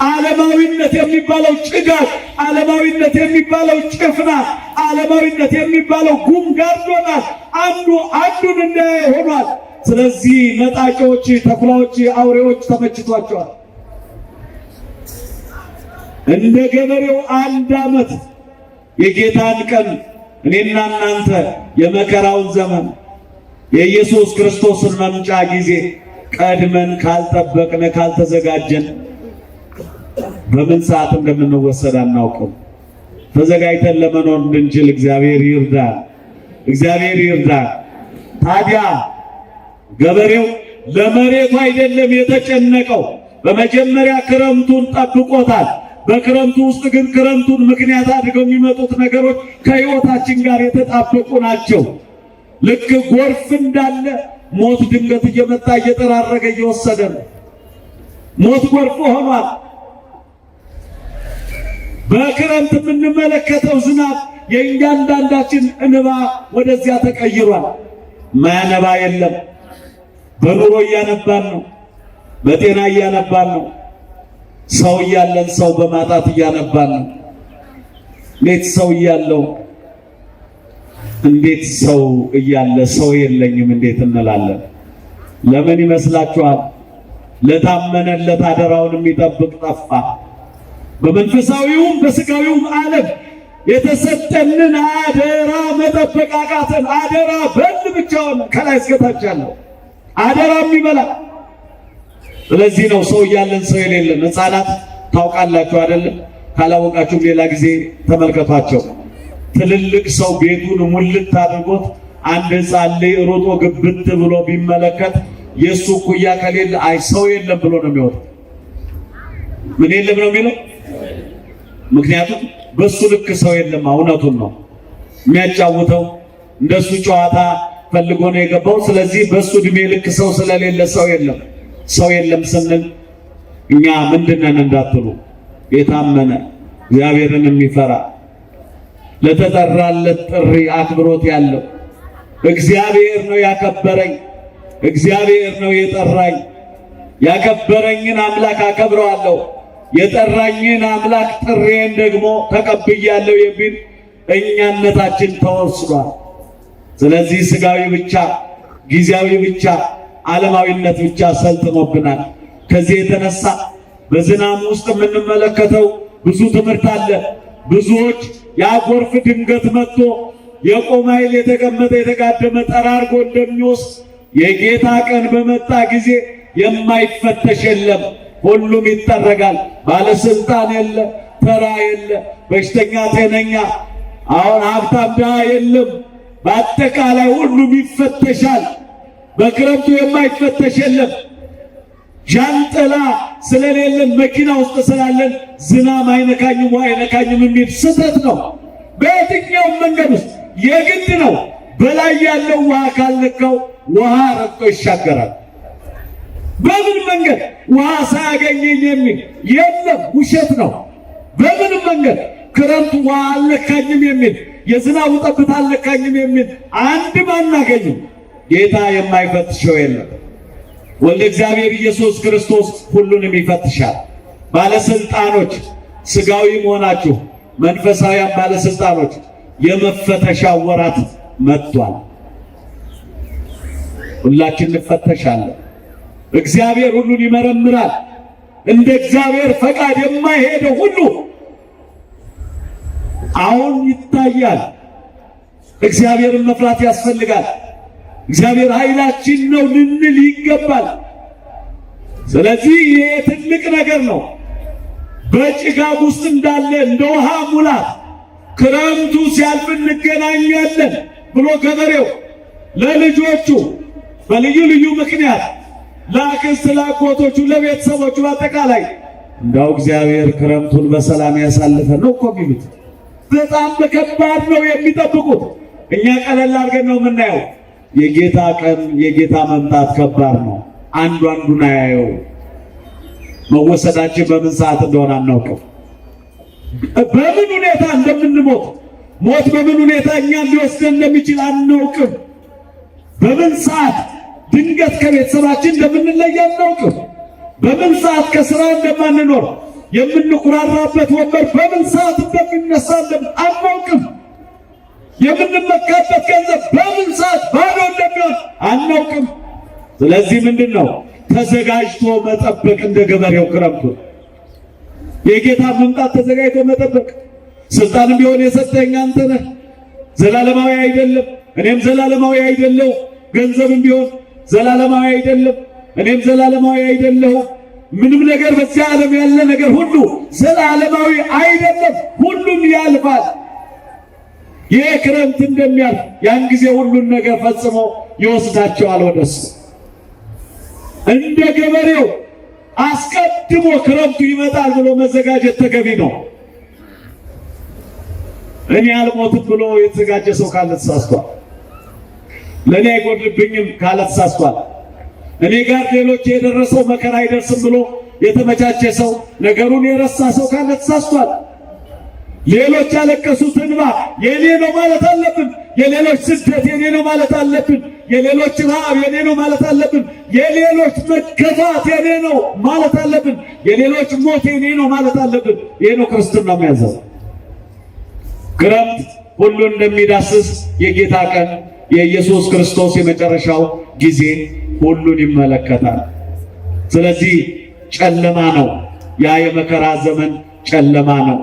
ዓለማዊነት የሚባለው ጭጋግ፣ ዓለማዊነት የሚባለው ጭፍና፣ ዓለማዊነት የሚባለው ጉም ጋርዶናል። አንዱ አንዱን እንዳያይ ሆኗል። ስለዚህ ነጣቂዎች፣ ተኩላዎች፣ አውሬዎች ተመችቷቸዋል። እንደ ገበሬው አንድ ዓመት የጌታን ቀን እኔና እናንተ የመከራውን ዘመን የኢየሱስ ክርስቶስን መምጫ ጊዜ ቀድመን ካልጠበቅን ካልተዘጋጀን በምን ሰዓት እንደምንወሰድ አናውቅም። ተዘጋጅተን ለመኖር እንድንችል እግዚአብሔር ይርዳል። እግዚአብሔር ይርዳል። ታዲያ ገበሬው ለመሬቱ አይደለም የተጨነቀው። በመጀመሪያ ክረምቱን ጠብቆታል። በክረምቱ ውስጥ ግን ክረምቱን ምክንያት አድርገው የሚመጡት ነገሮች ከሕይወታችን ጋር የተጣበቁ ናቸው። ልክ ጎርፍ እንዳለ ሞት ድንገት እየመጣ እየጠራረገ እየወሰደ ነው። ሞት ጎርፍ ሆኗል። በክረምት የምንመለከተው ዝናብ የእያንዳንዳችን እንባ ወደዚያ ተቀይሯል። ማያነባ የለም። በኑሮ እያነባን ነው። በጤና እያነባን ነው። ሰው እያለን ሰው በማጣት እያነባን ነው። እንዴት ሰው እያለው እንዴት ሰው እያለ ሰው የለኝም እንዴት እንላለን? ለምን ይመስላችኋል? ለታመነለት አደራውን የሚጠብቅ ጠፋ። በመንፈሳዊውም በስጋዊውም ዓለም የተሰጠንን አደራ መጠበቅ አቃተን። አደራ በል ብቻውን ከላይ እስከታች ያለው አደራ የሚበላ። ስለዚህ ነው ሰው እያለን ሰው የሌለን። ሕፃናት ታውቃላችሁ አይደለም? ካላወቃችሁ ሌላ ጊዜ ተመልከቷቸው። ትልልቅ ሰው ቤቱን ሙልት አድርጎት አንድ ሕፃን ልጅ ሮጦ ግብት ብሎ ቢመለከት የሱ ኩያ ከሌለ አይ ሰው የለም ብሎ ነው የሚወጣው። ምን የለም ነው የሚለው? ምክንያቱም በሱ ልክ ሰው የለም። እውነቱን ነው የሚያጫውተው። እንደሱ ጨዋታ ፈልጎ ነው የገባው። ስለዚህ በሱ እድሜ ልክ ሰው ስለሌለ ሰው የለም። ሰው የለም ስንል እኛ ምንድነን እንዳትሉ፣ የታመነ እግዚአብሔርን የሚፈራ ለተጠራለት ጥሪ አክብሮት ያለው እግዚአብሔር ነው ያከበረኝ፣ እግዚአብሔር ነው የጠራኝ፣ ያከበረኝን አምላክ አከብረዋለሁ፣ የጠራኝን አምላክ ጥሬን ደግሞ ተቀብያለሁ የሚል እኛነታችን ተወስዷል። ስለዚህ ስጋዊ ብቻ፣ ጊዜያዊ ብቻ፣ ዓለማዊነት ብቻ ሰልጥኖብናል። ከዚህ የተነሳ በዝናብ ውስጥ የምንመለከተው ብዙ ትምህርት አለ። ብዙዎች ያጎርፍ ድንገት መጥቶ የቆመ ኃይል የተቀመጠ የተጋደመ ጠራርጎ እንደሚወስድ የጌታ ቀን በመጣ ጊዜ የማይፈተሽ የለም። ሁሉም ይጠረጋል። ባለስልጣን የለ፣ ተራ የለ፣ በሽተኛ ጤነኛ፣ አሁን ሀብታም ድሃ የለም። በአጠቃላይ ሁሉም ይፈተሻል። በክረምቱ የማይፈተሽ የለም። ጃንጥላ ስለሌለን መኪና ውስጥ ስላለን ዝናብ አይነካኝም ውሃ አይነካኝም የሚል ስህተት ነው። በየትኛውም መንገድ ውስጥ የግድ ነው። በላይ ያለው ውሃ ካልነካው ውሃ ረግጦ ይሻገራል። በምን መንገድ ውሃ ሳያገኘኝ የሚል የለም፣ ውሸት ነው። በምንም መንገድ ክረምቱ ውሃ አልነካኝም የሚል የዝናቡ ጠብታ አልነካኝም የሚል አንድም አናገኝም። ጌታ የማይፈትሸው የለም። ወልደ እግዚአብሔር ኢየሱስ ክርስቶስ ሁሉንም ይፈትሻል። ባለስልጣኖች ስጋዊ መሆናችሁ መንፈሳውያን ባለስልጣኖች የመፈተሻ ወራት መጥቷል። ሁላችን እንፈተሻለን። እግዚአብሔር ሁሉን ይመረምራል። እንደ እግዚአብሔር ፈቃድ የማይሄደው ሁሉ አሁን ይታያል። እግዚአብሔርን መፍራት ያስፈልጋል። እግዚአብሔር ኃይላችን ነው ልንል ይገባል። ስለዚህ ይሄ ትልቅ ነገር ነው። በጭጋግ ውስጥ እንዳለ እንደ ውሃ ሙላት ክረምቱ ሲያልፍ እንገናኛለን ብሎ ገበሬው ለልጆቹ በልዩ ልዩ ምክንያት ለአክስት ለአጎቶቹ ለቤተሰቦቹ በአጠቃላይ እንዳው እግዚአብሔር ክረምቱን በሰላም ያሳልፈን ነው እኮ የሚሉት። በጣም በከባድ ነው የሚጠብቁት። እኛ ቀለል አድርገን ነው የምናየው። የጌታ ቀን የጌታ መምጣት ከባድ ነው። አንዱ አንዱን አያየው። መወሰዳችን በምን ሰዓት እንደሆነ አናውቅም። በምን ሁኔታ እንደምንሞት ሞት በምን ሁኔታ እኛን ሊወስደን እንደሚችል አናውቅም። በምን ሰዓት ድንገት ከቤተሰባችን እንደምንለይ አናውቅም። በምን ሰዓት ከስራ እንደማንኖር የምንኩራራበት ወንበር በምን ሰዓት እንደሚነሳ አናውቅም። የምንመካበት ገንዘብ በምን ሰዓት ባዶ እንደሚሆን አናውቅም። ስለዚህ ምንድን ነው ተዘጋጅቶ መጠበቅ። እንደ ገበሬው ክረምቱ የጌታ መምጣት ተዘጋጅቶ መጠበቅ። ስልጣንም ቢሆን የሰጠኝ አንተ ነህ፣ ዘላለማዊ አይደለም፣ እኔም ዘላለማዊ አይደለሁ። ገንዘብም ቢሆን ዘላለማዊ አይደለም፣ እኔም ዘላለማዊ አይደለሁ። ምንም ነገር በዚህ ዓለም ያለ ነገር ሁሉ ዘላለማዊ አይደለም፣ ሁሉም ያልፋል። ይህ ክረምት እንደሚያልፍ ያን ጊዜ ሁሉን ነገር ፈጽሞ ይወስዳቸዋል ወደሱ። እንደ ገበሬው አስቀድሞ ክረምቱ ይመጣል ብሎ መዘጋጀት ተገቢ ነው። እኔ አልሞትም ብሎ የተዘጋጀ ሰው ካለ ተሳስቷል። ለእኔ አይጎድልብኝም ካለ ተሳስቷል። እኔ ጋር ሌሎች የደረሰው መከራ አይደርስም ብሎ የተመቻቸ ሰው ነገሩን የረሳ ሰው ካለ ተሳስቷል። ሌሎች ያለቀሱት እንባ የኔ ነው ማለት አለብን። የሌሎች ስደት የኔ ነው ማለት አለብን። የሌሎች ረሃብ የኔ ነው ማለት አለብን። የሌሎች መከፋት የኔ ነው ማለት አለብን። የሌሎች ሞት የኔ ነው ማለት አለብን። ይሄ ነው ክርስትና የሚያዘው። ክረምት ሁሉን እንደሚዳስስ የጌታ ቀን የኢየሱስ ክርስቶስ የመጨረሻው ጊዜ ሁሉን ይመለከታል። ስለዚህ ጨለማ ነው፣ ያ የመከራ ዘመን ጨለማ ነው።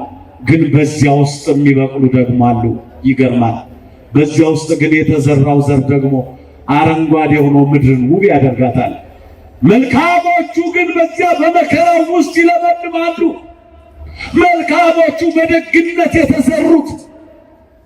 ግን በዚያ ውስጥ የሚበቅሉ ደግሞ አሉ። ይገርማል። በዚያ ውስጥ ግን የተዘራው ዘር ደግሞ አረንጓዴ ሆኖ ምድርን ውብ ያደርጋታል። መልካሞቹ ግን በዚያ በመከራው ውስጥ ይለመልማሉ። መልካሞቹ በደግነት የተዘሩት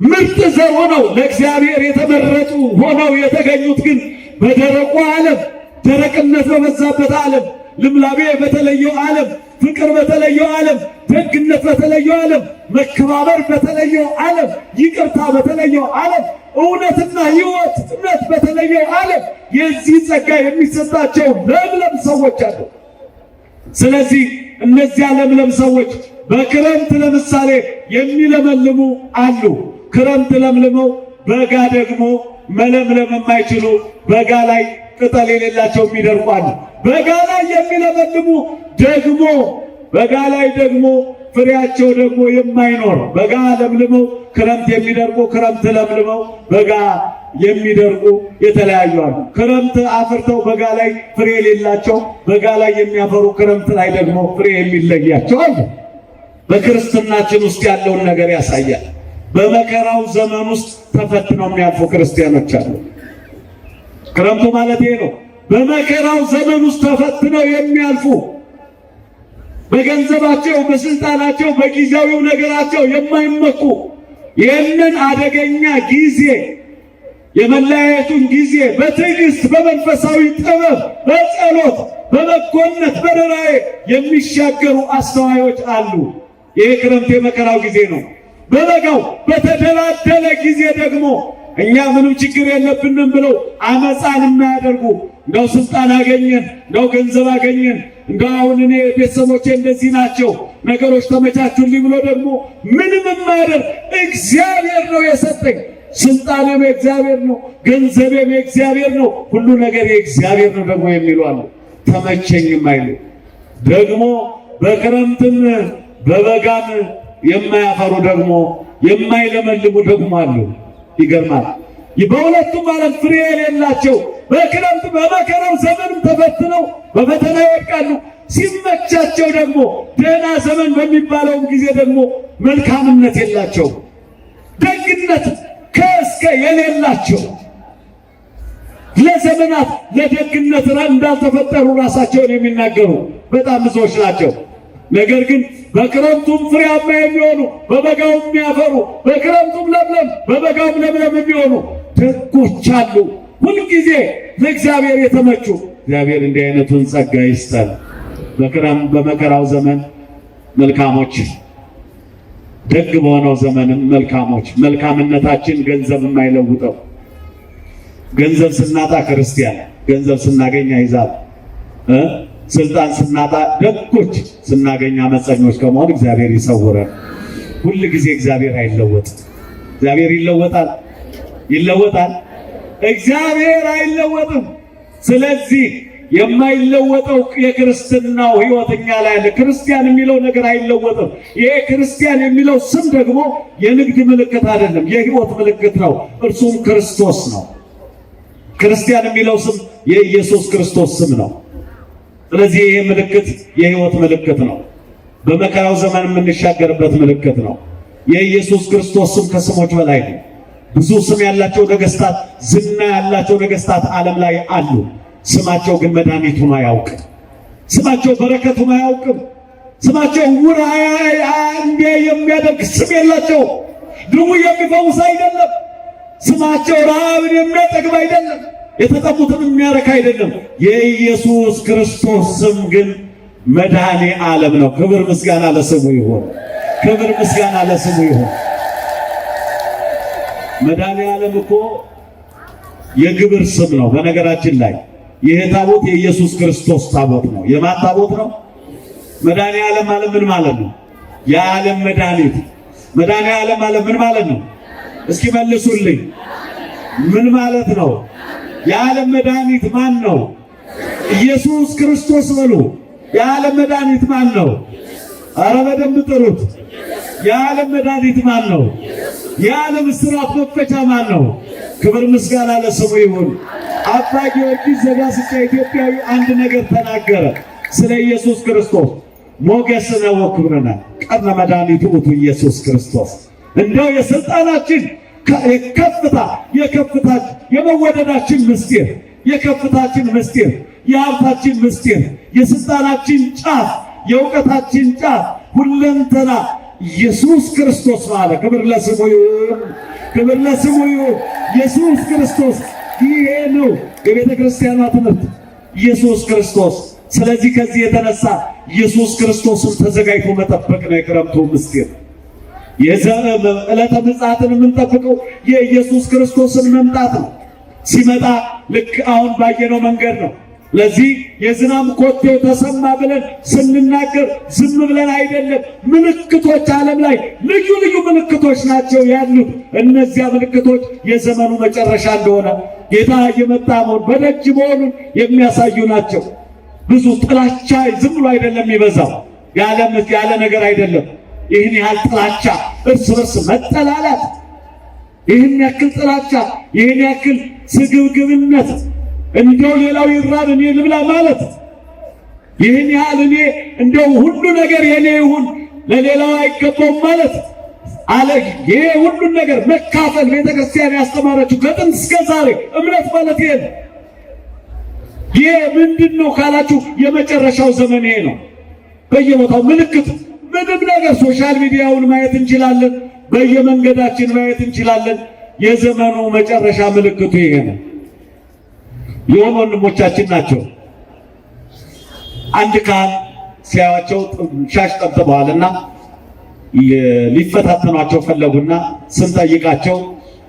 ምርጥ ዘር ሆነው ለእግዚአብሔር የተመረጡ ሆነው የተገኙት ግን በደረቁ ዓለም፣ ደረቅነት በበዛበት ዓለም፣ ልምላቤ በተለየው ዓለም፣ ፍቅር በተለየው ዓለም፣ ደግነት በተለየው ዓለም፣ መከባበር በተለየው ዓለም፣ ይቅርታ በተለየው ዓለም፣ እውነትና ሕይወትነት በተለየው ዓለም የዚህ ጸጋ የሚሰጣቸው ለምለም ሰዎች አሉ። ስለዚህ እነዚያ ለምለም ሰዎች በክረምት ለምሳሌ የሚለመልሙ አሉ። ክረምት ለምልመው በጋ ደግሞ መለምለም የማይችሉ በጋ ላይ ቅጠል የሌላቸው የሚደርቁ አሉ። በጋ ላይ የሚለመልሙ ደግሞ በጋ ላይ ደግሞ ፍሬያቸው ደግሞ የማይኖር በጋ ለምልመው ክረምት የሚደርቁ ክረምት ለምልመው በጋ የሚደርቁ የተለያዩ አሉ። ክረምት አፍርተው በጋ ላይ ፍሬ የሌላቸው በጋ ላይ የሚያፈሩ ክረምት ላይ ደግሞ ፍሬ የሚለያቸው አሉ። በክርስትናችን ውስጥ ያለውን ነገር ያሳያል። በመከራው ዘመን ውስጥ ተፈትነው የሚያልፉ ክርስቲያኖች አሉ። ክረምቱ ማለት ይሄ ነው። በመከራው ዘመን ውስጥ ተፈትነው የሚያልፉ በገንዘባቸው፣ በስልጣናቸው፣ በጊዜያዊው ነገራቸው የማይመኩ ይህንን አደገኛ ጊዜ የመለያየቱን ጊዜ በትዕግስት በመንፈሳዊ ጥበብ በጸሎት በበጎነት በርኅራኄ የሚሻገሩ አስተዋዮች አሉ። ይህ ክረምት የመከራው ጊዜ ነው። በበጋው በተደላደለ ጊዜ ደግሞ እኛ ምንም ችግር የለብንም ብለው አመፃን የማያደርጉ እንደው ስልጣን አገኘን፣ እንደው ገንዘብ አገኘን፣ እንደው አሁን እኔ ቤተሰቦቼ እንደዚህ ናቸው ነገሮች ተመቻቹልኝ ብሎ ደግሞ ምንም የማያደርግ እግዚአብሔር ነው የሰጠኝ፣ ስልጣኔም የእግዚአብሔር ነው፣ ገንዘቤም የእግዚአብሔር ነው፣ ሁሉ ነገር የእግዚአብሔር ነው ደግሞ የሚሉ አሉ። ተመቸኝም አይሉ ደግሞ በክረምትም በበጋም የማያፈሩ ደግሞ የማይለመልሙ ደግሞ አሉ። ይገርማል። በሁለቱም ዓለም ፍሬ የሌላቸው በክረምት በመከራው ዘመንም ተፈትነው በፈተና ይወድቃሉ። ሲመቻቸው ደግሞ ደህና ዘመን በሚባለውም ጊዜ ደግሞ መልካምነት የላቸው፣ ደግነት ከእስከ የሌላቸው ለዘመናት ለደግነት እንዳልተፈጠሩ ራሳቸውን የሚናገሩ በጣም ብዙዎች ናቸው። ነገር ግን በክረምቱም ፍሬያማ የሚሆኑ በበጋውም የሚያፈሩ በክረምቱም ለምለም በበጋውም ለምለም የሚሆኑ ደጎች አሉ። ሁልጊዜ ለእግዚአብሔር የተመቹ። እግዚአብሔር እንዲህ አይነቱን ጸጋ ይስጠን። በመከራው ዘመን መልካሞች፣ ደግ በሆነው ዘመንም መልካሞች። መልካምነታችን ገንዘብ የማይለውጠው። ገንዘብ ስናጣ ክርስቲያን፣ ገንዘብ ስናገኝ አይዛብ፣ ስልጣን ስናጣ ደጎች፣ ስናገኝ አመፀኞች ከመሆን እግዚአብሔር ይሰውረን። ሁል ጊዜ እግዚአብሔር አይለወጥም። እግዚአብሔር ይለወጣል? ይለወጣል? እግዚአብሔር አይለወጥም። ስለዚህ የማይለወጠው የክርስትናው ሕይወት እኛ ላይ አለ። ክርስቲያን የሚለው ነገር አይለወጥም። ይሄ ክርስቲያን የሚለው ስም ደግሞ የንግድ ምልክት አይደለም፣ የሕይወት ምልክት ነው። እርሱም ክርስቶስ ነው። ክርስቲያን የሚለው ስም የኢየሱስ ክርስቶስ ስም ነው። ስለዚህ ይሄ ምልክት የሕይወት ምልክት ነው። በመከራው ዘመን የምንሻገርበት ምልክት ነው። የኢየሱስ ክርስቶስ ስም ከስሞች በላይ ነው። ብዙ ስም ያላቸው ነገስታት፣ ዝና ያላቸው ነገስታት ዓለም ላይ አሉ። ስማቸው ግን መድኃኒቱን አያውቅም። ስማቸው በረከቱን አያውቅም። ስማቸው ውር እንዴ የሚያደርግ ስም የላቸው። ድውይ የሚፈውስ አይደለም። ስማቸው ረሃብን የሚያጠግብ አይደለም። የተጠሙትን የሚያረካ አይደለም። የኢየሱስ ክርስቶስ ስም ግን መድኃኔ ዓለም ነው። ክብር ምስጋና ለስሙ ይሁን። ክብር ምስጋና ለስሙ ይሁን። መድኃኔ ዓለም እኮ የግብር ስም ነው። በነገራችን ላይ ይሄ ታቦት የኢየሱስ ክርስቶስ ታቦት ነው። የማን ታቦት ነው? መድኃኔ ዓለም ማለት ምን ማለት ነው? የዓለም መድኃኒት። መድኃኔ ዓለም ማለት ምን ማለት ነው? እስኪ መልሱልኝ። ምን ማለት ነው? የዓለም መድኃኒት ማን ነው? ኢየሱስ ክርስቶስ በሉ። የዓለም መድኃኒት ማን ነው? ኧረ በደንብ ጥሩት። የዓለም መድኃኒት ማን ነው? የዓለም እስራት መፈቻ ማን ነው? ክብር ምስጋና ለስሙ ይሁን። አባ ጊዮርጊስ ዘጋስጫ ኢትዮጵያዊ አንድ ነገር ተናገረ ስለ ኢየሱስ ክርስቶስ። ሞገስነ ወክብርነ ቀርነ መድኃኒቱ ውእቱ ኢየሱስ ክርስቶስ። እንደው የስልጣናችን የከፍታችን የመወደዳችን ምስጢር፣ የከፍታችን ምስጢር፣ የሀብታችን ምስጢር፣ የስልጣናችን ጫፍ፣ የእውቀታችን ጫፍ ሁለንተና ኢየሱስ ክርስቶስ ማለት። ክብር ለስሙ ይሁን። ክብር ለስሙ ይሁን። ኢየሱስ ክርስቶስ ይሄ ነው የቤተ ክርስቲያኗ ትምህርት፣ ኢየሱስ ክርስቶስ። ስለዚህ ከዚህ የተነሳ ኢየሱስ ክርስቶስን ተዘጋጅቶ መጠበቅ ነው የክረምቱ ምስጢር። ዕለተ ምጽአትን የምንጠብቀው የኢየሱስ ክርስቶስን መምጣት ነው። ሲመጣ ልክ አሁን ባየነው መንገድ ነው። ለዚህ የዝናብ ኮቴው ተሰማ ብለን ስንናገር ዝም ብለን አይደለም። ምልክቶች ዓለም ላይ ልዩ ልዩ ምልክቶች ናቸው ያሉት። እነዚያ ምልክቶች የዘመኑ መጨረሻ እንደሆነ ጌታ እየመጣ መሆኑን በደጅ መሆኑን የሚያሳዩ ናቸው። ብዙ ጥላቻ ዝም ብሎ አይደለም የሚበዛው፣ ያለ ነገር አይደለም። ይህን ያህል ጥላቻ፣ እርስ በርስ መጠላላት፣ ይህን ያክል ጥላቻ፣ ይህን ያክል ስግብግብነት፣ እንደው ሌላው ይራብ እኔ ልብላ ማለት፣ ይህን ያህል እኔ እንደው ሁሉ ነገር የኔ ይሁን ለሌላው አይገባውም ማለት አለ። ይሄ ሁሉን ነገር መካፈል ቤተክርስቲያን ያስተማረችው ከጥንት እስከ ዛሬ እምነት ማለት ይሄ ነው። ይሄ ምንድን ነው ካላችሁ የመጨረሻው ዘመን ይሄ ነው። በየቦታው ምልክት ምንም ነገር ሶሻል ሚዲያውን ማየት እንችላለን፣ በየመንገዳችን ማየት እንችላለን። የዘመኑ መጨረሻ ምልክቱ ይሄ ነው። የሆኑ ወንድሞቻችን ናቸው። አንድ ካህን ሲያዩአቸው ሻሽ ጠምጥመዋልና ሊፈታተኗቸው ፈለጉና ስንጠይቃቸው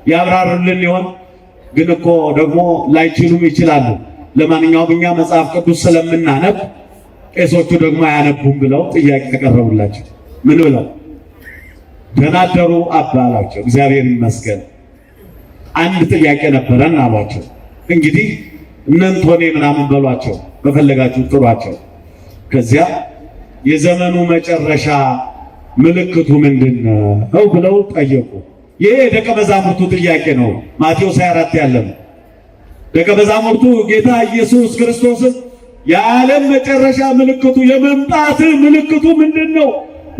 ያብራሩልን ይሆን? ግን እኮ ደግሞ ላይችሉም ይችላሉ። ለማንኛውም እኛ መጽሐፍ ቅዱስ ስለምናነብ ቄሶቹ ደግሞ አያነቡም ብለው ጥያቄ ተቀረቡላቸው። ምን ብለው? ደህና አደሩ አባ አሏቸው። እግዚአብሔር ይመስገን አንድ ጥያቄ ነበረን አሏቸው። እንግዲህ እነንቶኔ ምናምን በሏቸው፣ በፈለጋችሁ ጥሯቸው። ከዚያ የዘመኑ መጨረሻ ምልክቱ ምንድነው ብለው ጠየቁ። ይሄ ደቀ መዛሙርቱ ጥያቄ ነው። ማቴዎስ 24 ያለ ነው። ደቀ መዛሙርቱ ጌታ ኢየሱስ ክርስቶስን የዓለም መጨረሻ ምልክቱ የመምጣት ምልክቱ ምንድነው?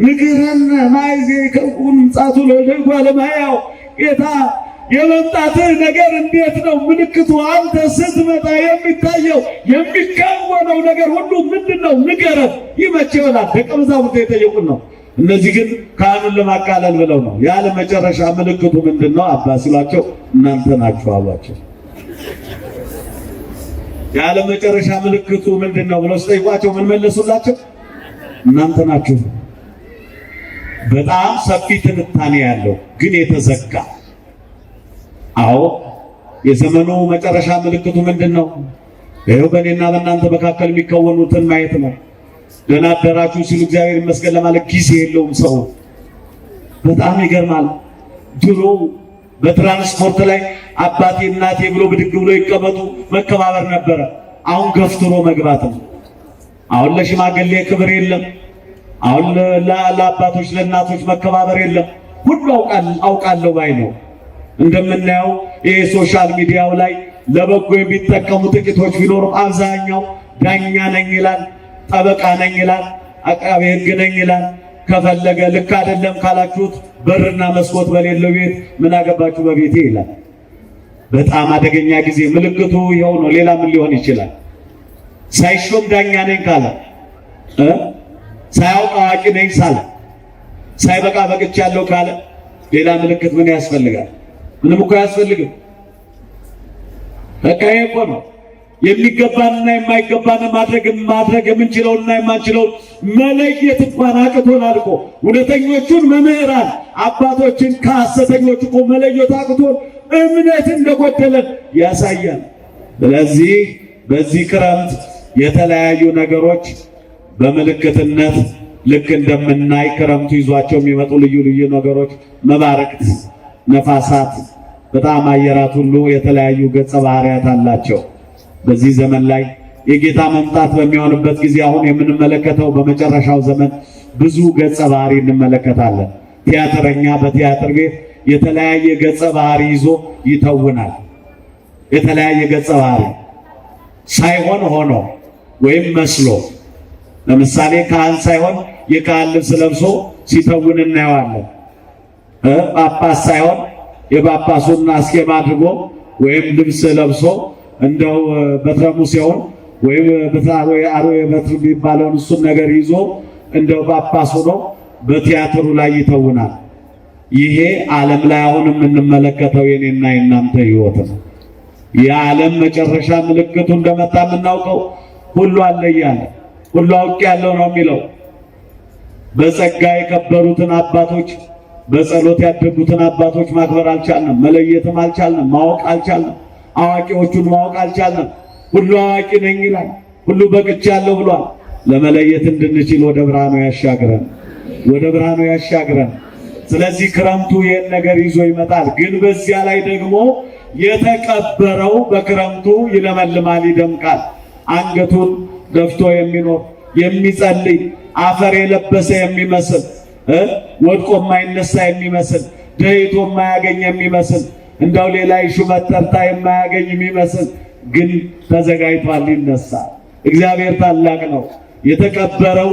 ንገረን ማይዜ ከቁን ጻቱ ለደጓ ለማያው ጌታ የመምጣት ነገር እንዴት ነው? ምልክቱ አንተ ስትመጣ የሚታየው የሚከወነው ነገር ሁሉ ምንድነው? ንገረን። ይመቸውናል። ደቀ መዛሙርቱ የጠየቁን ነው። እነዚህ ግን ካህኑን ለማቃለል ብለው ነው። የዓለም መጨረሻ ምልክቱ ምንድነው አባ ሲሏቸው እናንተ ናችሁ አሏቸው። የዓለም መጨረሻ ምልክቱ ምንድነው ብለው ሲጠይቋቸው ምን መለሱላቸው? እናንተ ናችሁ። በጣም ሰፊ ትንታኔ ያለው ግን የተዘጋ። አዎ የዘመኑ መጨረሻ ምልክቱ ምንድነው? ይኸው በእኔና በእናንተ መካከል የሚከወኑትን ማየት ነው። ደህና አደራችሁ ሲሉ እግዚአብሔር ይመስገን ለማለት ጊዜ የለውም ሰው። በጣም ይገርማል። ድሮ በትራንስፖርት ላይ አባቴ እናቴ ብሎ ብድግ ብሎ ይቀመጡ መከባበር ነበረ። አሁን ገፍትሮ መግባት ነው። አሁን ለሽማግሌ ክብር የለም። አሁን ለአባቶች ለእናቶች መከባበር የለም። ሁሉ አውቃለሁ ባይ ነው። እንደምናየው ይሄ ሶሻል ሚዲያው ላይ ለበጎ የሚጠቀሙ ጥቂቶች ቢኖሩም አብዛኛው ዳኛ ነኝ ይላል፣ ጠበቃ ነኝ ይላል፣ አቃቤ ሕግ ነኝ ይላል። ከፈለገ ልክ አይደለም ካላችሁት በርና መስኮት በሌለው ቤት ምን አገባችሁ በቤቴ ይላል። በጣም አደገኛ ጊዜ። ምልክቱ ይኸው ነው። ሌላ ምን ሊሆን ይችላል? ሳይሾም ዳኛ ነኝ ካለ፣ ሳያውቅ አዋቂ ነኝ ሳለ፣ ሳይበቃ በቅቻለሁ ካለ ሌላ ምልክት ምን ያስፈልጋል? ምንም እኮ አያስፈልግም። በቃ ይሄ እኮ ነው የሚገባንና የማይገባንን ማድረግ የምንችለውና የማንችለውን መለየት እንኳን አቅቶናል እኮ። እውነተኞቹን መምህራን አባቶችን ከሐሰተኞቹ እኮ መለየት አቅቶን እምነት እንደጎደለን ያሳያል። ስለዚህ በዚህ ክረምት የተለያዩ ነገሮች በምልክትነት ልክ እንደምናይ ክረምቱ ይዟቸው የሚመጡ ልዩ ልዩ ነገሮች መባረክት፣ ነፋሳት፣ በጣም አየራት ሁሉ የተለያዩ ገጸ ባህሪያት አላቸው። በዚህ ዘመን ላይ የጌታ መምጣት በሚሆንበት ጊዜ አሁን የምንመለከተው በመጨረሻው ዘመን ብዙ ገጸ ባህሪ እንመለከታለን። ቲያትረኛ በቲያትር ቤት የተለያየ ገጸ ባህሪ ይዞ ይተውናል። የተለያየ ገጸ ባህሪ ሳይሆን ሆኖ ወይም መስሎ። ለምሳሌ ካህን ሳይሆን የካህን ልብስ ለብሶ ሲተውን እናየዋለን። ጳጳስ ሳይሆን የጳጳሱን አስኬማ አድርጎ ወይም ልብስ ለብሶ እንደው በትረ ሙሴውን ወይም አርዌ በትር የሚባለውን እሱን ነገር ይዞ እንደው ጳጳስ ሆኖ በቲያትሩ ላይ ይተውናል። ይሄ ዓለም ላይ አሁን የምንመለከተው የኔና የናንተ ሕይወት ነው። የዓለም መጨረሻ ምልክቱ እንደመጣ የምናውቀው ሁሉ አለ እያለ ሁሉ አውቅ ያለው ነው የሚለው። በጸጋ የከበሩትን አባቶች በጸሎት ያደጉትን አባቶች ማክበር አልቻልንም፣ መለየትም አልቻልንም፣ ማወቅ አልቻልንም። አዋቂዎቹን ማወቅ አልቻልንም። ሁሉ አዋቂ ነኝ ይላል፣ ሁሉ በቅቻለሁ ብሏል። ለመለየት እንድንችል ወደ ብርሃኑ ያሻግረን፣ ወደ ብርሃኑ ያሻግረን። ስለዚህ ክረምቱ ይህን ነገር ይዞ ይመጣል። ግን በዚያ ላይ ደግሞ የተቀበረው በክረምቱ ይለመልማል፣ ይደምቃል። አንገቱን ደፍቶ የሚኖር የሚጸልይ አፈር የለበሰ የሚመስል ወድቆ የማይነሳ የሚመስል ደይቶ የማያገኝ የሚመስል እንደው ሌላ ሹመት ተርታ የማያገኝ የሚመስል ግን ተዘጋጅቷል ሊነሳ። እግዚአብሔር ታላቅ ነው። የተቀበረው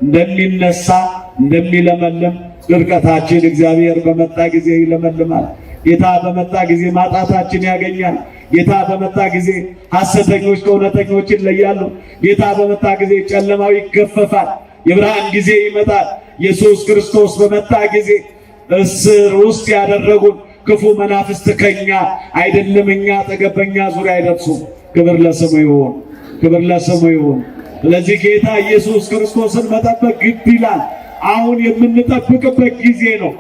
እንደሚነሳ እንደሚለመልም ድርቀታችን እግዚአብሔር በመጣ ጊዜ ይለመልማል። ጌታ በመጣ ጊዜ ማጣታችን ያገኛል። ጌታ በመጣ ጊዜ ሐሰተኞች ከእውነተኞች ይለያሉ። ጌታ በመጣ ጊዜ ጨለማው ይገፈፋል። የብርሃን ጊዜ ይመጣል። ኢየሱስ ክርስቶስ በመጣ ጊዜ እስር ውስጥ ያደረጉን ክፉ መናፍስት ከኛ አይደለም እኛ አጠገብ በኛ ዙሪያ አይደርሱም። ክብር ለስሙ ይሁን፣ ክብር ለስሙ ይሁን። ስለዚህ ጌታ ኢየሱስ ክርስቶስን መጠበቅ ግድ ይላል። አሁን የምንጠብቅበት ጊዜ ነው።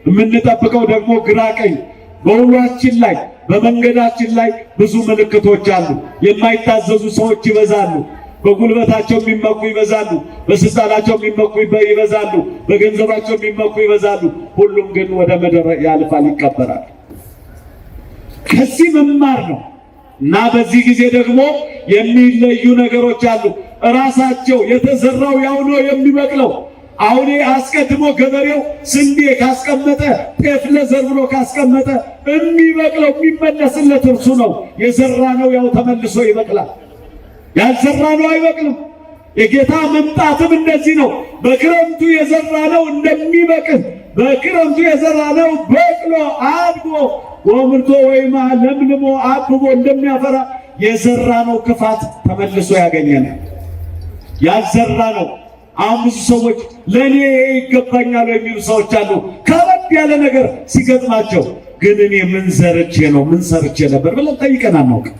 የምንጠብቀው ደግሞ ግራ ቀኝ በሁላችን ላይ በመንገዳችን ላይ ብዙ ምልክቶች አሉ። የማይታዘዙ ሰዎች ይበዛሉ። በጉልበታቸው የሚመኩ ይበዛሉ። በስልጣናቸው የሚመኩ ይበዛሉ። በገንዘባቸው የሚመኩ ይበዛሉ። ሁሉም ግን ወደ ምድር ያልፋል፣ ይቀበራል። ከዚህ መማር ነው እና በዚህ ጊዜ ደግሞ የሚለዩ ነገሮች አሉ። ራሳቸው የተዘራው ያው ነው የሚበቅለው። አሁን አስቀድሞ ገበሬው ስንዴ ካስቀመጠ ጤፍ ለዘር ብሎ ካስቀመጠ የሚበቅለው የሚመለስለት እርሱ ነው። የዘራ ነው ያው ተመልሶ ይበቅላል። ያልዘራ ነው አይበቅልም። የጌታ መምጣትም እንደዚህ ነው። በክረምቱ የዘራ ነው እንደሚበቅል፣ በክረምቱ የዘራ ነው በቅሎ አድጎ ጎምርቶ ወይም ለምልሞ አብቦ እንደሚያፈራ የዘራ ነው ክፋት ተመልሶ ያገኘናል። ያልዘራ ነው። አሁን ብዙ ሰዎች ለኔ ይገባኛል የሚሉ ሰዎች አሉ። ከበድ ያለ ነገር ሲገጥማቸው ግን እኔ ምን ዘርቼ ነው ምን ሰርቼ ነበር ብለን ጠይቀን አናውቅም።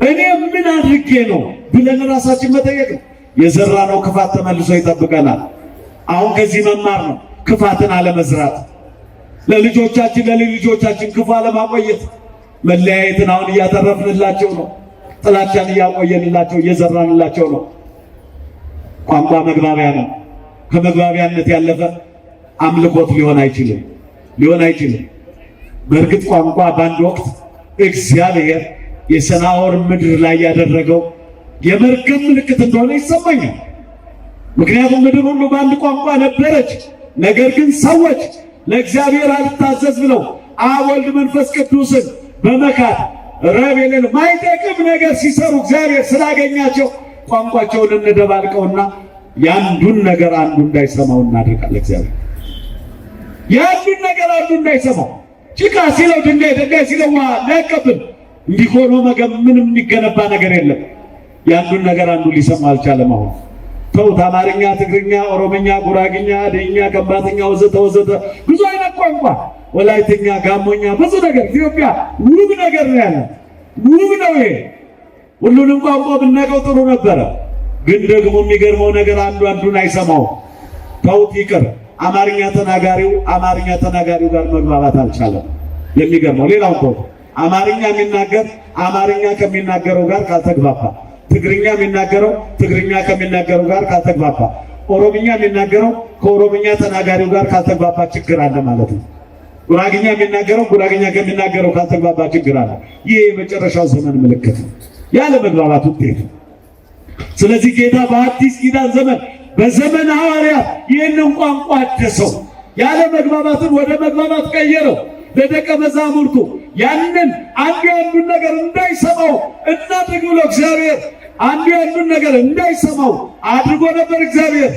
እኔ ምን አድርጌ ነው ብለን ራሳችን መጠየቅ ነው። የዘራነው ክፋት ተመልሶ ይጠብቀናል። አሁን ከዚህ መማር ነው፣ ክፋትን አለመዝራት፣ ለልጆቻችን ለልጆቻችን ክፉ አለማቆየት። መለያየትን አሁን እያተረፍንላቸው ነው። ጥላቻን እያቆየንላቸው እየዘራንላቸው ነው። ቋንቋ መግባቢያ ነው። ከመግባቢያነት ያለፈ አምልኮት ሊሆን አይችልም። በእርግጥ ቋንቋ በአንድ ወቅት እግዚአብሔር የሰናዖር ምድር ላይ ያደረገው የመርገም ምልክት እንደሆነ ይሰማኛል። ምክንያቱም ምድር ሁሉ በአንድ ቋንቋ ነበረች። ነገር ግን ሰዎች ለእግዚአብሔር አልታዘዝ ብለው አብ ወልድ መንፈስ ቅዱስን በመካድ ረብ የሌለው ማይጠቅም ነገር ሲሰሩ እግዚአብሔር ስላገኛቸው ቋንቋቸውን እንደባልቀውና ያንዱን ነገር አንዱ እንዳይሰማው እናደርጋለን። እግዚአብሔር ያንዱን ነገር አንዱ እንዳይሰማው ጭቃ ሲለው ድንጋይ ሲለው ውሃ ሊያቀብል እንዲሆኖ ምንም የሚገነባ ነገር የለም። ያንዱን ነገር አንዱ ሊሰማ አልቻለም። አሁን ተውት። አማርኛ፣ ትግርኛ፣ ኦሮምኛ፣ ጉራግኛ፣ አደኛ፣ ከምባተኛ ወዘተ ብዙ አይነት ቋንቋ፣ ወላይተኛ፣ ጋሞኛ፣ ብዙ ነገር። ኢትዮጵያ ውብ ነገር ነው ያለ፣ ውብ ነው ይሄ። ሁሉንም ቋንቋ ብናውቀው ጥሩ ነበረ። ግን ደግሞ የሚገርመው ነገር አንዱን አይሰማው። ተውት ይቅር። አማርኛ ተናጋሪው ጋር መግባባት አልቻለም። የሚገርመው ሌላው ተውት። አማርኛ የሚናገር አማርኛ ከሚናገረው ጋር ካልተግባባ፣ ትግርኛ የሚናገረው ትግርኛ ከሚናገረው ጋር ካልተግባባ፣ ኦሮምኛ የሚናገረው ከኦሮምኛ ተናጋሪው ጋር ካልተግባባ ችግር አለ ማለት ነው። ጉራግኛ የሚናገረው ጉራግኛ ከሚናገረው ካልተግባባ ችግር አለ። ይህ የመጨረሻው ዘመን ምልክት ነው፣ ያለ መግባባት ውጤት። ስለዚህ ጌታ በአዲስ ኪዳን ዘመን በዘመነ ሐዋርያት ይህንን ቋንቋ አደሰው፣ ያለ መግባባትን ወደ መግባባት ቀየረው። ለደቀ መዛሙርቱ ያንን አንዱ ያንዱን ነገር እንዳይሰማው እናድርግ ብሎ እግዚአብሔር አንዱ ያንዱን ነገር እንዳይሰማው አድርጎ ነበር እግዚአብሔር።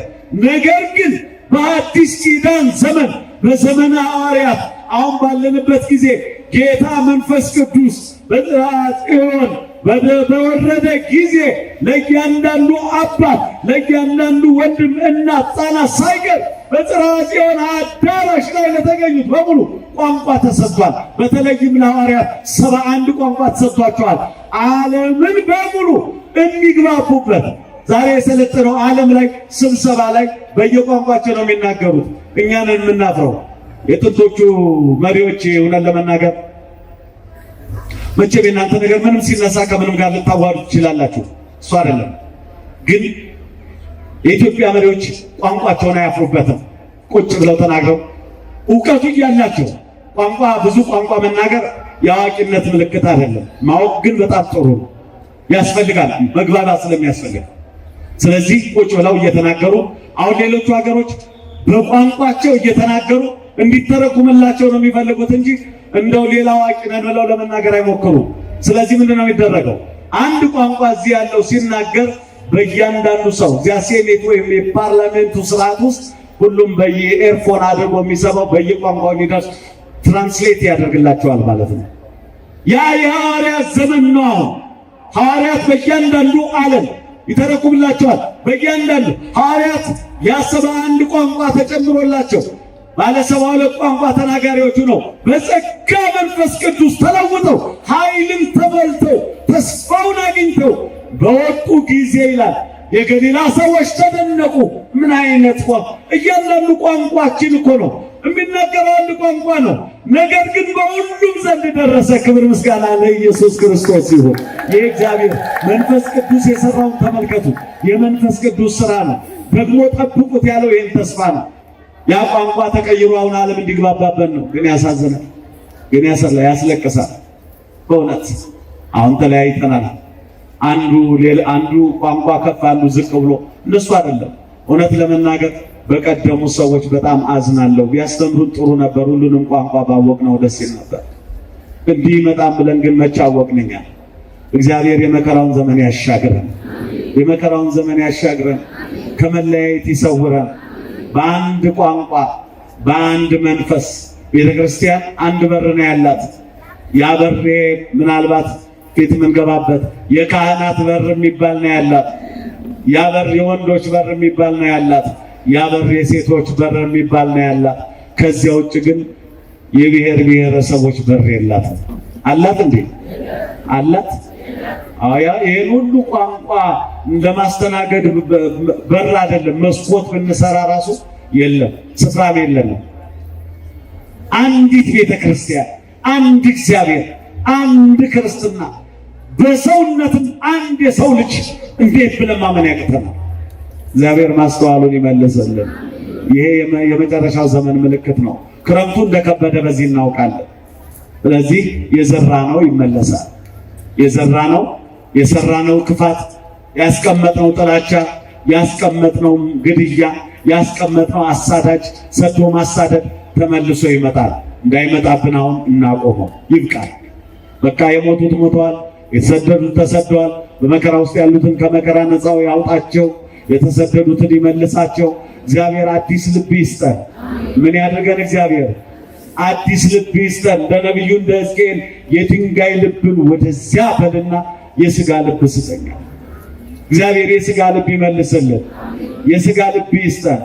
ነገር ግን በአዲስ ኪዳን ዘመን በዘመነ ሐዋርያት አሁን ባለንበት ጊዜ ጌታ መንፈስ ቅዱስ በጽርሐ ጽዮን በወረደ ጊዜ ለእያንዳንዱ አባት፣ ለእያንዳንዱ ወንድም፣ እናት፣ ሕፃናት ሳይቀር በጽርሐ ጽዮን አዳራሽ ላይ ለተገኙት በሙሉ ቋንቋ ተሰጥቷል። በተለይም ለሐዋርያት 71 ቋንቋ ተሰጥቷቸዋል። ዓለምን በሙሉ የሚግባቡበት። ዛሬ የሰለጠነው ዓለም ላይ ስብሰባ ላይ በየቋንቋቸው ነው የሚናገሩት። እኛንን የምናፍረው የጥንቶቹ መሪዎች እውነት ለመናገር መቼም የእናንተ ነገር ምንም ሲነሳ ከምንም ጋር ልታዋሩ ትችላላችሁ። እሱ አይደለም ግን የኢትዮጵያ መሪዎች ቋንቋቸውን አያፍሩበትም። ቁጭ ብለው ተናግረው እውቀቱ እያላቸው ብዙ ቋንቋ መናገር የአዋቂነት ምልክት አይደለም። ማወቅ ግን በጣም ጥሩ ነው፣ ያስፈልጋል፣ መግባባት ስለሚያስፈልግ። ስለዚህ ቁጭ ብለው እየተናገሩ አሁን ሌሎቹ ሀገሮች በቋንቋቸው እየተናገሩ እንዲተረጉምላቸው ነው የሚፈልጉት እንጂ እንደው ሌላ አዋቂ ነን ብለው ለመናገር አይሞክሩ። ስለዚህ ምንድነው የሚደረገው? አንድ ቋንቋ እዚህ ያለው ሲናገር በእያንዳንዱ ሰው እዚያ ሴኔት ወይም የፓርላሜንቱ ስርዓት ውስጥ ሁሉም በየኤርፎን አድርጎ የሚሰማው በየቋንቋው ሊደርስ ትራንስሌት ያደርግላቸዋል ማለት ነው። ያ የሐዋርያት ዘመን ነው። ሐዋርያት በእያንዳንዱ ዓለም ይተረጉምላቸዋል። በእያንዳንዱ ሐዋርያት የ71 ቋንቋ ተጨምሮላቸው ባለ 72 ቋንቋ ተናጋሪዎቹ ነው በጸጋ መንፈስ ቅዱስ ተለውጠው ኃይልን ተሞልተው ተስፋውን አግኝተው በወጡ ጊዜ ይላል የገሊላ ሰዎች ተደነቁ። ምን አይነት ቋንቋ! እያንዳንዱ ቋንቋችን እኮ ነው የሚናገረው አንድ ቋንቋ ነው። ነገር ግን በሁሉም ዘንድ ደረሰ። ክብር ምስጋና ለኢየሱስ ክርስቶስ ይሁን። የእግዚአብሔር መንፈስ ቅዱስ የሰራውን ተመልከቱ። የመንፈስ ቅዱስ ሥራ ነው። ደግሞ ጠብቁት ያለው ይህን ተስፋ ነው። ያ ቋንቋ ተቀይሮ አሁን ዓለም እንዲግባባበት ነው። ግን ያሳዝናል፣ ግን ያስለቅሳል። በእውነት አሁን ተለያይተናል። አንዱ ቋንቋ ከፍ አንዱ ዝቅ ብሎ እንደሱ አይደለም። እውነት ለመናገር በቀደሙ ሰዎች በጣም አዝናለሁ። ቢያስተምሩን ጥሩ ነበር። ሁሉንም ቋንቋ ባወቅነው ደስ ይል ነበር። እንዲህ መጣም ብለን ግን መቻወቅንኛ። እግዚአብሔር የመከራውን ዘመን ያሻግረን፣ የመከራውን ዘመን ያሻግረን፣ ከመለያየት ይሰውረን። በአንድ ቋንቋ በአንድ መንፈስ ቤተክርስቲያን አንድ በር ነው ያላት። ያ በር ምናልባት ፊት የምንገባበት የካህናት በር የሚባል ነው ያላት። ያ በር የወንዶች በር የሚባል ነው ያላት። ያ በር የሴቶች በር የሚባል ነው ያላት። ከዚያ ውጭ ግን የብሔር ብሔረሰቦች በር የላትም። አላት እንዴ? አላት? አያ ይሄን ሁሉ ቋንቋ እንደማስተናገድ በር አይደለም። መስኮት ብንሰራ ራሱ የለም፣ ስፍራም የለንም። አንዲት ቤተክርስቲያን፣ አንድ እግዚአብሔር፣ አንድ ክርስትና፣ በሰውነትም አንድ የሰው ልጅ እንዴት ብለን ማመን ያቅተናል? እግዚአብሔር ማስተዋሉን ይመልስልን። ይሄ የመጨረሻው ዘመን ምልክት ነው። ክረምቱ እንደከበደ በዚህ እናውቃለን። ስለዚህ የዘራነው ይመለሳል። የሰራነው ክፋት፣ ያስቀመጥነው ጥላቻ፣ ያስቀመጥነው ግድያ፣ ያስቀመጥነው አሳዳጅ ሰዶ ማሳደድ ተመልሶ ይመጣል። እንዳይመጣብን አሁን እናቆመው። ይብቃል። በቃ የሞቱት ሞተዋል፣ የተሰደዱት ተሰደዋል። በመከራ ውስጥ ያሉትን ከመከራ ነፃው ያውጣቸው፣ የተሰደዱትን ይመልሳቸው። እግዚአብሔር አዲስ ልብ ይስጠን። ምን ያድርገን? እግዚአብሔር አዲስ ልብ ይስጠን። እንደ ነቢዩ እንደ ሕዝቅኤል የድንጋይ ልብን ወደዚያ በልና የሥጋ ልብ ስጠኝ። እግዚአብሔር የሥጋ ልብ ይመልስልን። የሥጋ ልብ ይስጠን።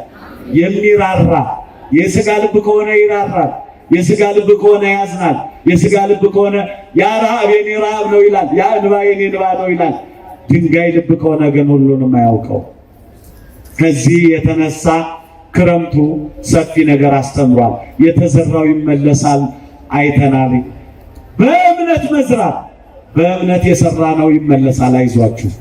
የሚራራ የሥጋ ልብ ከሆነ ይራራል። የሥጋ ልብ ከሆነ ያዝናል። የሥጋ ልብ ከሆነ ያ ረሃብ የኔ ረሃብ ነው ይላል፣ ያ እንባ የኔ እንባ ነው ይላል። ድንጋይ ልብ ከሆነ ግን ሁሉንም አያውቀው። ከዚህ የተነሳ ክረምቱ ሰፊ ነገር አስተምሯል። የተዘራው ይመለሳል አይተናል። በእምነት መዝራት፣ በእምነት የሰራነው ይመለሳል። አይዟችሁ።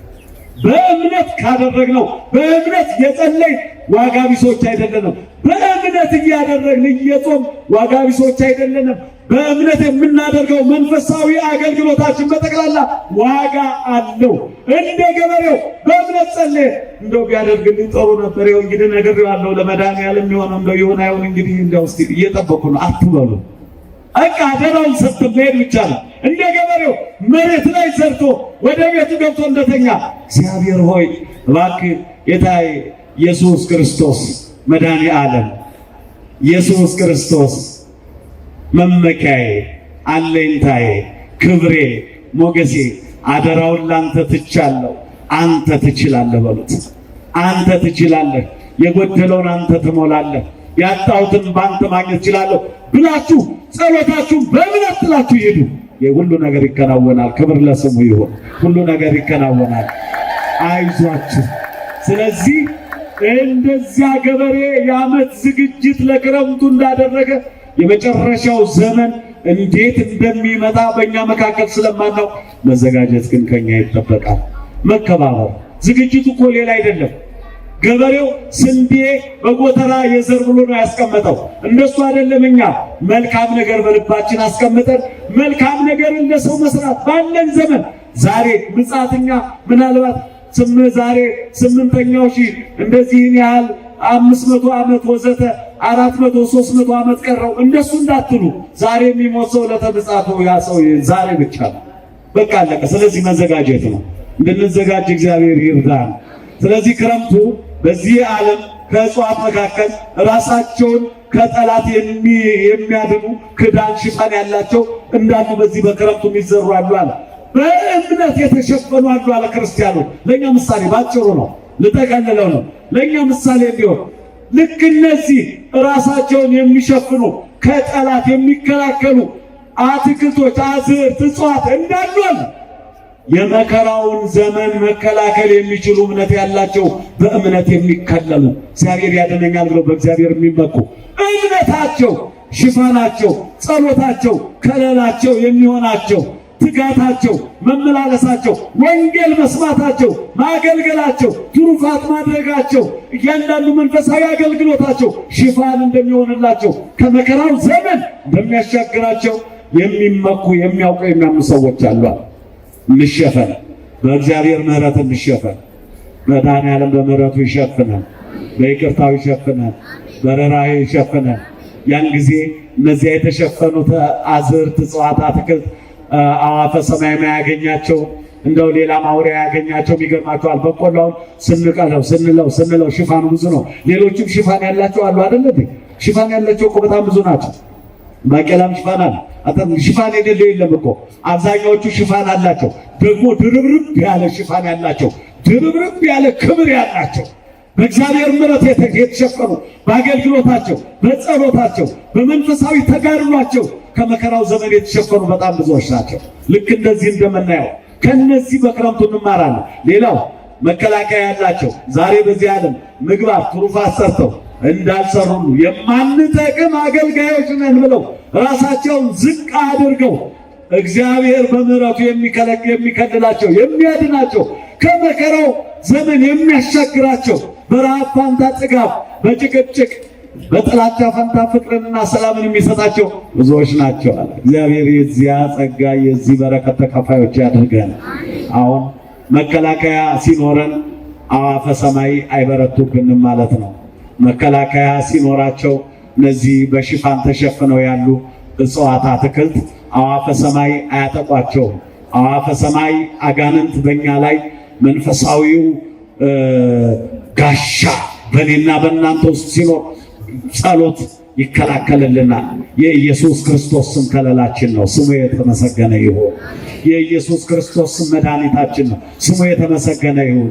በእምነት ካደረግነው፣ በእምነት የጸለይ ዋጋ ቢሶች አይደለንም። በእምነት እያደረግን እየጾም ዋጋ ቢሶች አይደለንም። በእምነት የምናደርገው መንፈሳዊ አገልግሎታችን በጠቅላላ ዋጋ አለው። እንደ ገበሬው በእምነት ጸለየ። እንደው ቢያደርግልኝ ጥሩ ነበር። ይኸው እንግዲህ ነግሬዋለሁ። ለመድኃኒዓለም የሚሆነው እንደው ይሁን አይሁን እንግዲህ እንደው እስኪ እየጠበኩ ነው አትበሉ። በቃ አደራውን ሰጥቶ መሄድ ብቻ ነው። እንደ ገበሬው መሬት ላይ ዘርቶ ወደ ቤቱ ገብቶ እንደተኛ እግዚአብሔር ሆይ እባክህ ጌታዬ ኢየሱስ ክርስቶስ መድኃኒዓለም፣ ኢየሱስ ክርስቶስ መመኪያዬ፣ አለኝታዬ፣ ክብሬ፣ ሞገሴ አደራውን ላንተ ትቻለሁ። አንተ ትችላለህ በሉት። አንተ ትችላለህ። የጎደለውን አንተ ትሞላለህ። ያጣሁትን በአንተ ማግኘት እችላለሁ ብላችሁ ጸሎታችሁን በእምነት ጥላችሁ ይሄዱ። ሁሉ ነገር ይከናወናል። ክብር ለስሙ ይሁን። ሁሉ ነገር ይከናወናል። አይዟችሁ። ስለዚህ እንደዚያ ገበሬ የዓመት ዝግጅት ለክረምቱ እንዳደረገ የመጨረሻው ዘመን እንዴት እንደሚመጣ በእኛ መካከል ስለማናው መዘጋጀት ግን ከኛ ይጠበቃል። መከባበር። ዝግጅቱ እኮ ሌላ አይደለም። ገበሬው ስንዴ በጎተራ የዘር ብሎ ነው ያስቀመጠው። እንደሱ አይደለም። እኛ መልካም ነገር በልባችን አስቀምጠን መልካም ነገር ለሰው መስራት ባለን ዘመን ዛሬ ምጽአተኛ ምናልባት ዛሬ 8ኛው ሺህ እንደዚህን ያህል 500 ዓመት ወዘተ 400 300 ዓመት ቀረው እንደሱ እንዳትሉ። ዛሬ የሚሞት ሰው ለተምጽአቱ ያ ሰው ዛሬ ብቻ ነው። በቃ አለቀ። ስለዚህ መዘጋጀት ነው። እንድንዘጋጅ እግዚአብሔር ይርዳን። ስለዚህ ክረምቱ በዚህ ዓለም ከእጽዋት መካከል ራሳቸውን ከጠላት የሚያድኑ ክዳን ሽፋን ያላቸው እንዳሉ በዚህ በክረምቱ የሚዘሩ አሉ አለ። በእምነት የተሸፈኑ አሉ አለ ክርስቲያኖች። ለእኛ ምሳሌ ባጭሩ ነው ልጠቀልለው ነው። ለእኛ ምሳሌ እንዲሆን ልክ እነዚህ ራሳቸውን የሚሸፍኑ ከጠላት የሚከላከሉ አትክልቶች፣ አዝርዕት፣ እጽዋት እንዳሉ የመከራውን ዘመን መከላከል የሚችሉ እምነት ያላቸው በእምነት የሚከለሉ እግዚአብሔር ያድነኛል ብለው በእግዚአብሔር የሚመኩ እምነታቸው፣ ሽፋናቸው፣ ጸሎታቸው፣ ከለላቸው የሚሆናቸው ትጋታቸው፣ መመላለሳቸው፣ ወንጌል መስማታቸው፣ ማገልገላቸው፣ ትሩፋት ማድረጋቸው፣ እያንዳንዱ መንፈሳዊ አገልግሎታቸው ሽፋን እንደሚሆንላቸው ከመከራው ዘመን እንደሚያሻግራቸው የሚመኩ የሚያውቁ የሚያምኑ ሰዎች አሉ። እንሸፈን፣ በእግዚአብሔር ምሕረት እንሸፈን። መድኃኔዓለም በምሕረቱ ይሸፍናል፣ በይቅርታው ይሸፍናል፣ በርኅራኄ ይሸፍናል። ያን ጊዜ እነዚያ የተሸፈኑት አዝርዕት፣ እጽዋት፣ አትክልት አዋፈ ሰማይ ማያገኛቸው እንደው ሌላ ማውሪያ ያገኛቸው ይገርማቸዋል። በቆላውን ስንለው ሽፋኑ ብዙ ነው። ሌሎችም ሽፋን ያላቸው አሉ አይደል እንዴ? ሽፋን ያላቸው እኮ በጣም ብዙ ናቸው። ባቄላም ሽፋን አለ። ሽፋን የሌለው የለም እኮ። አብዛኛዎቹ ሽፋን አላቸው። ደግሞ ድርብርብ ያለ ሽፋን ያላቸው፣ ድርብርብ ያለ ክብር ያላቸው በእግዚአብሔር ምሕረት የተሸፈኑ በአገልግሎታቸው፣ በጸሎታቸው፣ በመንፈሳዊ ተጋድሏቸው ከመከራው ዘመን የተሸፈኑ በጣም ብዙዎች ናቸው። ልክ እንደዚህ እንደምናየው ከነዚህ በክረምቱ እንማራለን። ሌላው መከላከያ ያላቸው ዛሬ በዚህ ዓለም ምግባር ትሩፋት ሰርተው እንዳልሰሩ የማንጠቅም አገልጋዮች ነን ብለው ራሳቸውን ዝቅ አድርገው እግዚአብሔር በምሕረቱ የሚከልላቸው የሚያድናቸው ከመከራው ዘመን የሚያሻግራቸው በረሃብ ፋንታ ጥጋብ፣ በጭቅጭቅ በጥላቻ ፈንታ ፍቅርንና ሰላምን የሚሰጣቸው ብዙዎች ናቸው አለ። እግዚአብሔር የዚያ ጸጋ የዚህ በረከት ተካፋዮች ያድርገን። አሁን መከላከያ ሲኖረን አዋፈ ሰማይ አይበረቱብንም ማለት ነው። መከላከያ ሲኖራቸው እነዚህ በሽፋን ተሸፍነው ያሉ እጽዋት፣ አትክልት አዋፈ ሰማይ አያጠቋቸውም። አዋፈ ሰማይ አጋንንት በእኛ ላይ መንፈሳዊው ጋሻ በእኔና በእናንተ ውስጥ ሲኖር ጸሎት ይከላከልልናል። የኢየሱስ ክርስቶስ ስም ከለላችን ነው። ስሙ የተመሰገነ ይሁን። የኢየሱስ ክርስቶስ ስም መድኃኒታችን ነው። ስሙ የተመሰገነ ይሁን።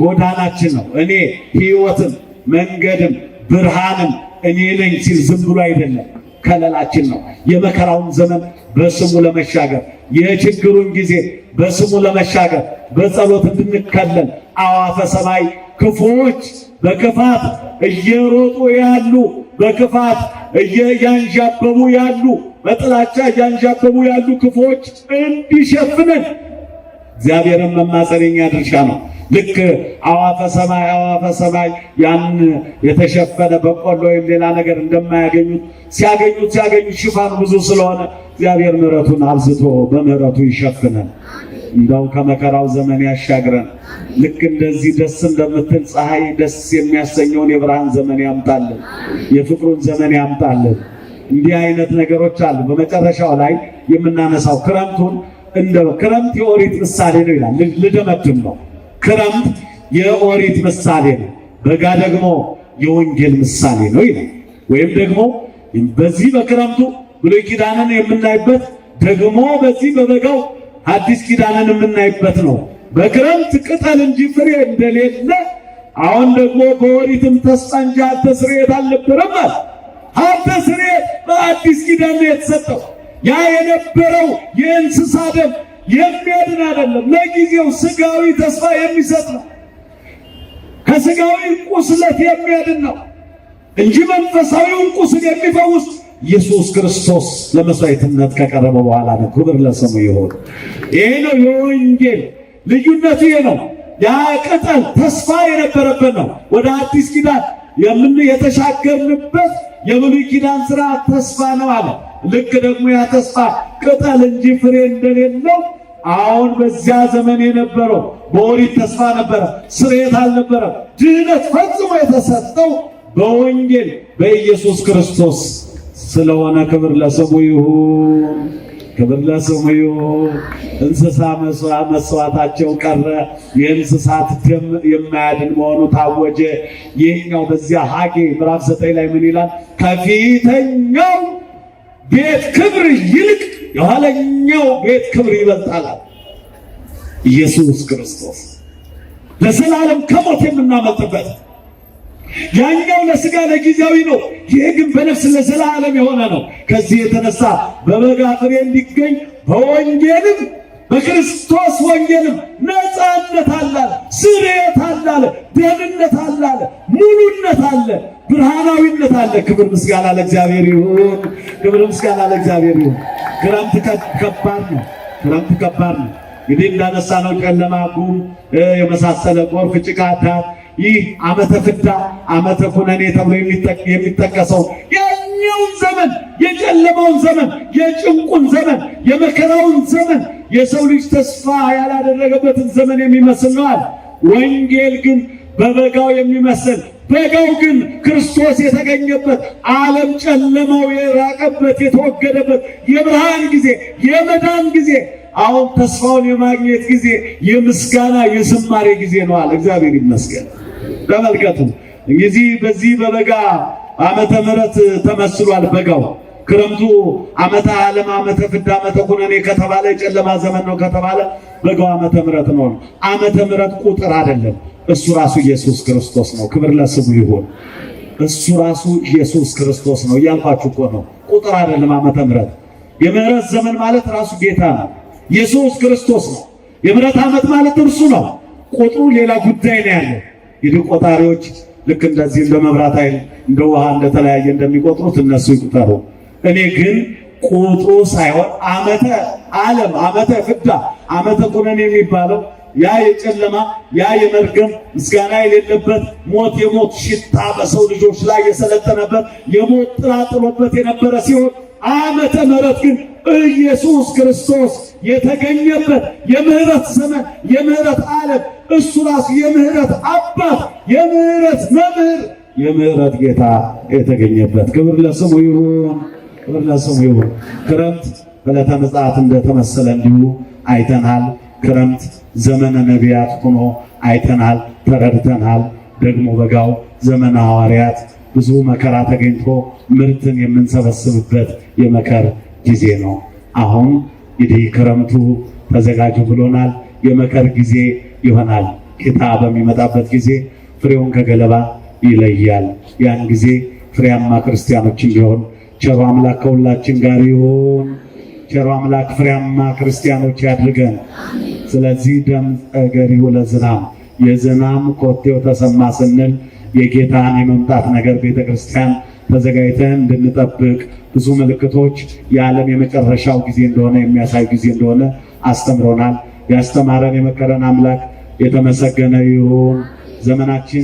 ጎዳናችን ነው። እኔ ሕይወትም መንገድም ብርሃንም እኔ ነኝ ሲል ዝም ብሎ አይደለም፣ ከለላችን ነው። የመከራውን ዘመን በስሙ ለመሻገር የችግሩን ጊዜ በስሙ ለመሻገር በጸሎት እንድንከለል አዋፈ ሰማይ ክፉዎች በክፋት እየሮጡ ያሉ በክፋት እያንዣበቡ ያሉ በጥላቻ እያንዣበቡ ያሉ ክፉዎች እንዲሸፍነን እግዚአብሔርን መማጸን የኛ ድርሻ ነው። ልክ አዋፈ ሰማይ ያን የተሸፈነ በቆሎ ወይም ሌላ ነገር እንደማያገኙት ሲያገኙት ሽፋን ብዙ ስለሆነ እግዚአብሔር ምሕረቱን አብዝቶ በምሕረቱ ይሸፍነን። እንደው ከመከራው ዘመን ያሻግረን። ልክ እንደዚህ ደስ እንደምትል ፀሐይ ደስ የሚያሰኘውን የብርሃን ዘመን ያምጣልን፣ የፍቅሩን ዘመን ያምጣልን። እንዲህ አይነት ነገሮች አሉ። በመጨረሻው ላይ የምናነሳው ክረምቱን እንደ ክረምት የኦሪት ምሳሌ ነው ይላል። ልደመድም ነው። ክረምት የኦሪት ምሳሌ ነው፣ በጋ ደግሞ የወንጌል ምሳሌ ነው ይላል። ወይም ደግሞ በዚህ በክረምቱ ብሉይ ኪዳንን የምናይበት ደግሞ በዚህ በበጋው አዲስ ኪዳንን የምናይበት ነው። በክረምት ቅጠል እንጂ ፍሬ እንደሌለ አሁን ደግሞ በኦሪትም ተስፋ እንጂ ሀብተ ስርየት አልነበረም አለ። ሀብተ ስርየት በአዲስ ኪዳን ነው የተሰጠው። ያ የነበረው የእንስሳ ደም የሚያድን አይደለም፣ ለጊዜው ስጋዊ ተስፋ የሚሰጥ ነው። ከስጋዊ ቁስለት የሚያድን ነው እንጂ መንፈሳዊውን ቁስል የሚፈውስ ኢየሱስ ክርስቶስ ለመስዋዕትነት ከቀረበ በኋላ ነው። ክብር ለስሙ ይሁን። ይሄ ነው የወንጌል ልዩነቱ። ይሄ ነው። ያ ቅጠል ተስፋ የነበረበት ነው። ወደ አዲስ ኪዳን የተሻገርንበት የብሉይ ኪዳን ሥርዓት ተስፋ ነው አለ። ልክ ደግሞ ያ ተስፋ ቅጠል እንጂ ፍሬ እንደሌለው አሁን በዚያ ዘመን የነበረው በኦሪት ተስፋ ነበረ፣ ስርየት አልነበረ። ድህነት ፈጽሞ የተሰጠው በወንጌል በኢየሱስ ክርስቶስ ስለሆነ ክብር ለስሙ ይሁን። ክብር ለስሙ ይሁን። እንስሳ መስዋዕታቸው ቀረ። የእንስሳት ደም የማያድን መሆኑ ታወጀ። ይህኛው በዚያ ሐጌ ምዕራፍ 9 ላይ ምን ይላል? ከፊተኛው ቤት ክብር ይልቅ የኋለኛው ቤት ክብር ይበልጣል። ኢየሱስ ክርስቶስ ለዘላለም ከሞት የምናመልጥበት። ያኛው ለስጋ ለጊዜያዊ ነው፣ ይሄ ግን በነፍስ ለዘላለም የሆነ ነው። ከዚህ የተነሳ በበጋ ፍሬ እንዲገኝ በወንጌልም በክርስቶስ ወንጌልም ነፃነት አለ፣ ስርየት አለ፣ ደህንነት አለ፣ ሙሉነት አለ፣ ብርሃናዊነት አለ። ክብር ምስጋና ለእግዚአብሔር ይሁን። ክብር ምስጋና ለእግዚአብሔር ይሁን። ክረምት ከባድ ነው። ክረምት ከባድ ነው። እንግዲህ እንዳነሳነው ጨለማ፣ ጉም የመሳሰለ ጎርፍ፣ ጭቃ፣ ዳር ይህ ዓመተ ፍዳ ዓመተ ኩነኔ ተብሎ የሚጠቀሰው ያኛውን ዘመን የጨለማውን ዘመን የጭንቁን ዘመን የመከራውን ዘመን የሰው ልጅ ተስፋ ያላደረገበትን ዘመን የሚመስል ነው አለ። ወንጌል ግን በበጋው የሚመስል በጋው ግን ክርስቶስ የተገኘበት ዓለም ጨለማው የራቀበት የተወገደበት የብርሃን ጊዜ የመዳን ጊዜ አሁን ተስፋውን የማግኘት ጊዜ የምስጋና የዝማሬ ጊዜ ነው አለ። እግዚአብሔር ይመስገን። ተመልከቱ እንግዲህ በዚህ በበጋ ዓመተ ምሕረት ተመስሏል። በጋው ክረምቱ ዓመተ ዓለም ዓመተ ፍዳ ዓመተ ኩነኔ ከተባለ የጨለማ ዘመን ነው ከተባለ በጋው ዓመተ ምሕረት ነው። ዓመተ ምሕረት ቁጥር አይደለም፣ እሱ ራሱ ኢየሱስ ክርስቶስ ነው። ክብር ለስሙ ይሁን። እሱ ራሱ ኢየሱስ ክርስቶስ ነው እያልኳችሁ እኮ ነው። ቁጥር አይደለም ዓመተ ምሕረት። የምሕረት ዘመን ማለት ራሱ ጌታ ነው፣ ኢየሱስ ክርስቶስ ነው። የምሕረት ዓመት ማለት እርሱ ነው። ቁጥሩ ሌላ ጉዳይ ነው ያለው። እንግዲህ ቆጣሪዎች ልክ እንደዚህ እንደ መብራት ኃይል እንደ ውሃ እንደተለያየ እንደሚቆጥሩት እነሱ ይቁጠሩ። እኔ ግን ቁጥሩ ሳይሆን ዓመተ ዓለም ዓመተ ፍዳ ዓመተ ኩነኔ የሚባለው ያ የጨለማ ያ የመርገም ምስጋና የሌለበት ሞት የሞት ሽታ በሰው ልጆች ላይ የሰለጠነበት የሞት ጥላ ጥሎበት የነበረ ሲሆን ዓመተ ምሕረት ግን ኢየሱስ ክርስቶስ የተገኘበት የምህረት ዘመን የምህረት ዓለም እሱ ራሱ የምህረት አባት የምህረት መምህር የምህረት ጌታ የተገኘበት ክብር ለስሙ ይሁን። ክብር ለስሙ ይሁን። ክረምት በዕለተ ምጽአት እንደተመሰለ እንዲሁ አይተናል። ክረምት ዘመነ ነቢያት ሆኖ አይተናል፣ ተረድተናል። ደግሞ በጋው ዘመነ ሐዋርያት ብዙ መከራ ተገኝቶ ምርትን የምንሰበስብበት የመከር ጊዜ ነው። አሁን እንግዲህ ክረምቱ ተዘጋጁ ብሎናል። የመከር ጊዜ ይሆናል። ጌታ በሚመጣበት ጊዜ ፍሬውን ከገለባ ይለያል። ያን ጊዜ ፍሬያማ ክርስቲያኖች እንዲሆን ቸሩ አምላክ ከሁላችን ጋር ይሁን። ቸሩ አምላክ ፍሬያማ ክርስቲያኖች ያድርገን። ስለዚህ ድምፀ ገሪሁ ለዝናም የዝናም ኮቴው ተሰማ ስንል የጌታን የመምጣት ነገር ቤተክርስቲያን ተዘጋጅተን እንድንጠብቅ ብዙ ምልክቶች የዓለም የመጨረሻው ጊዜ እንደሆነ የሚያሳይ ጊዜ እንደሆነ አስተምሮናል። ያስተማረን የመከረን አምላክ የተመሰገነ ይሁን። ዘመናችን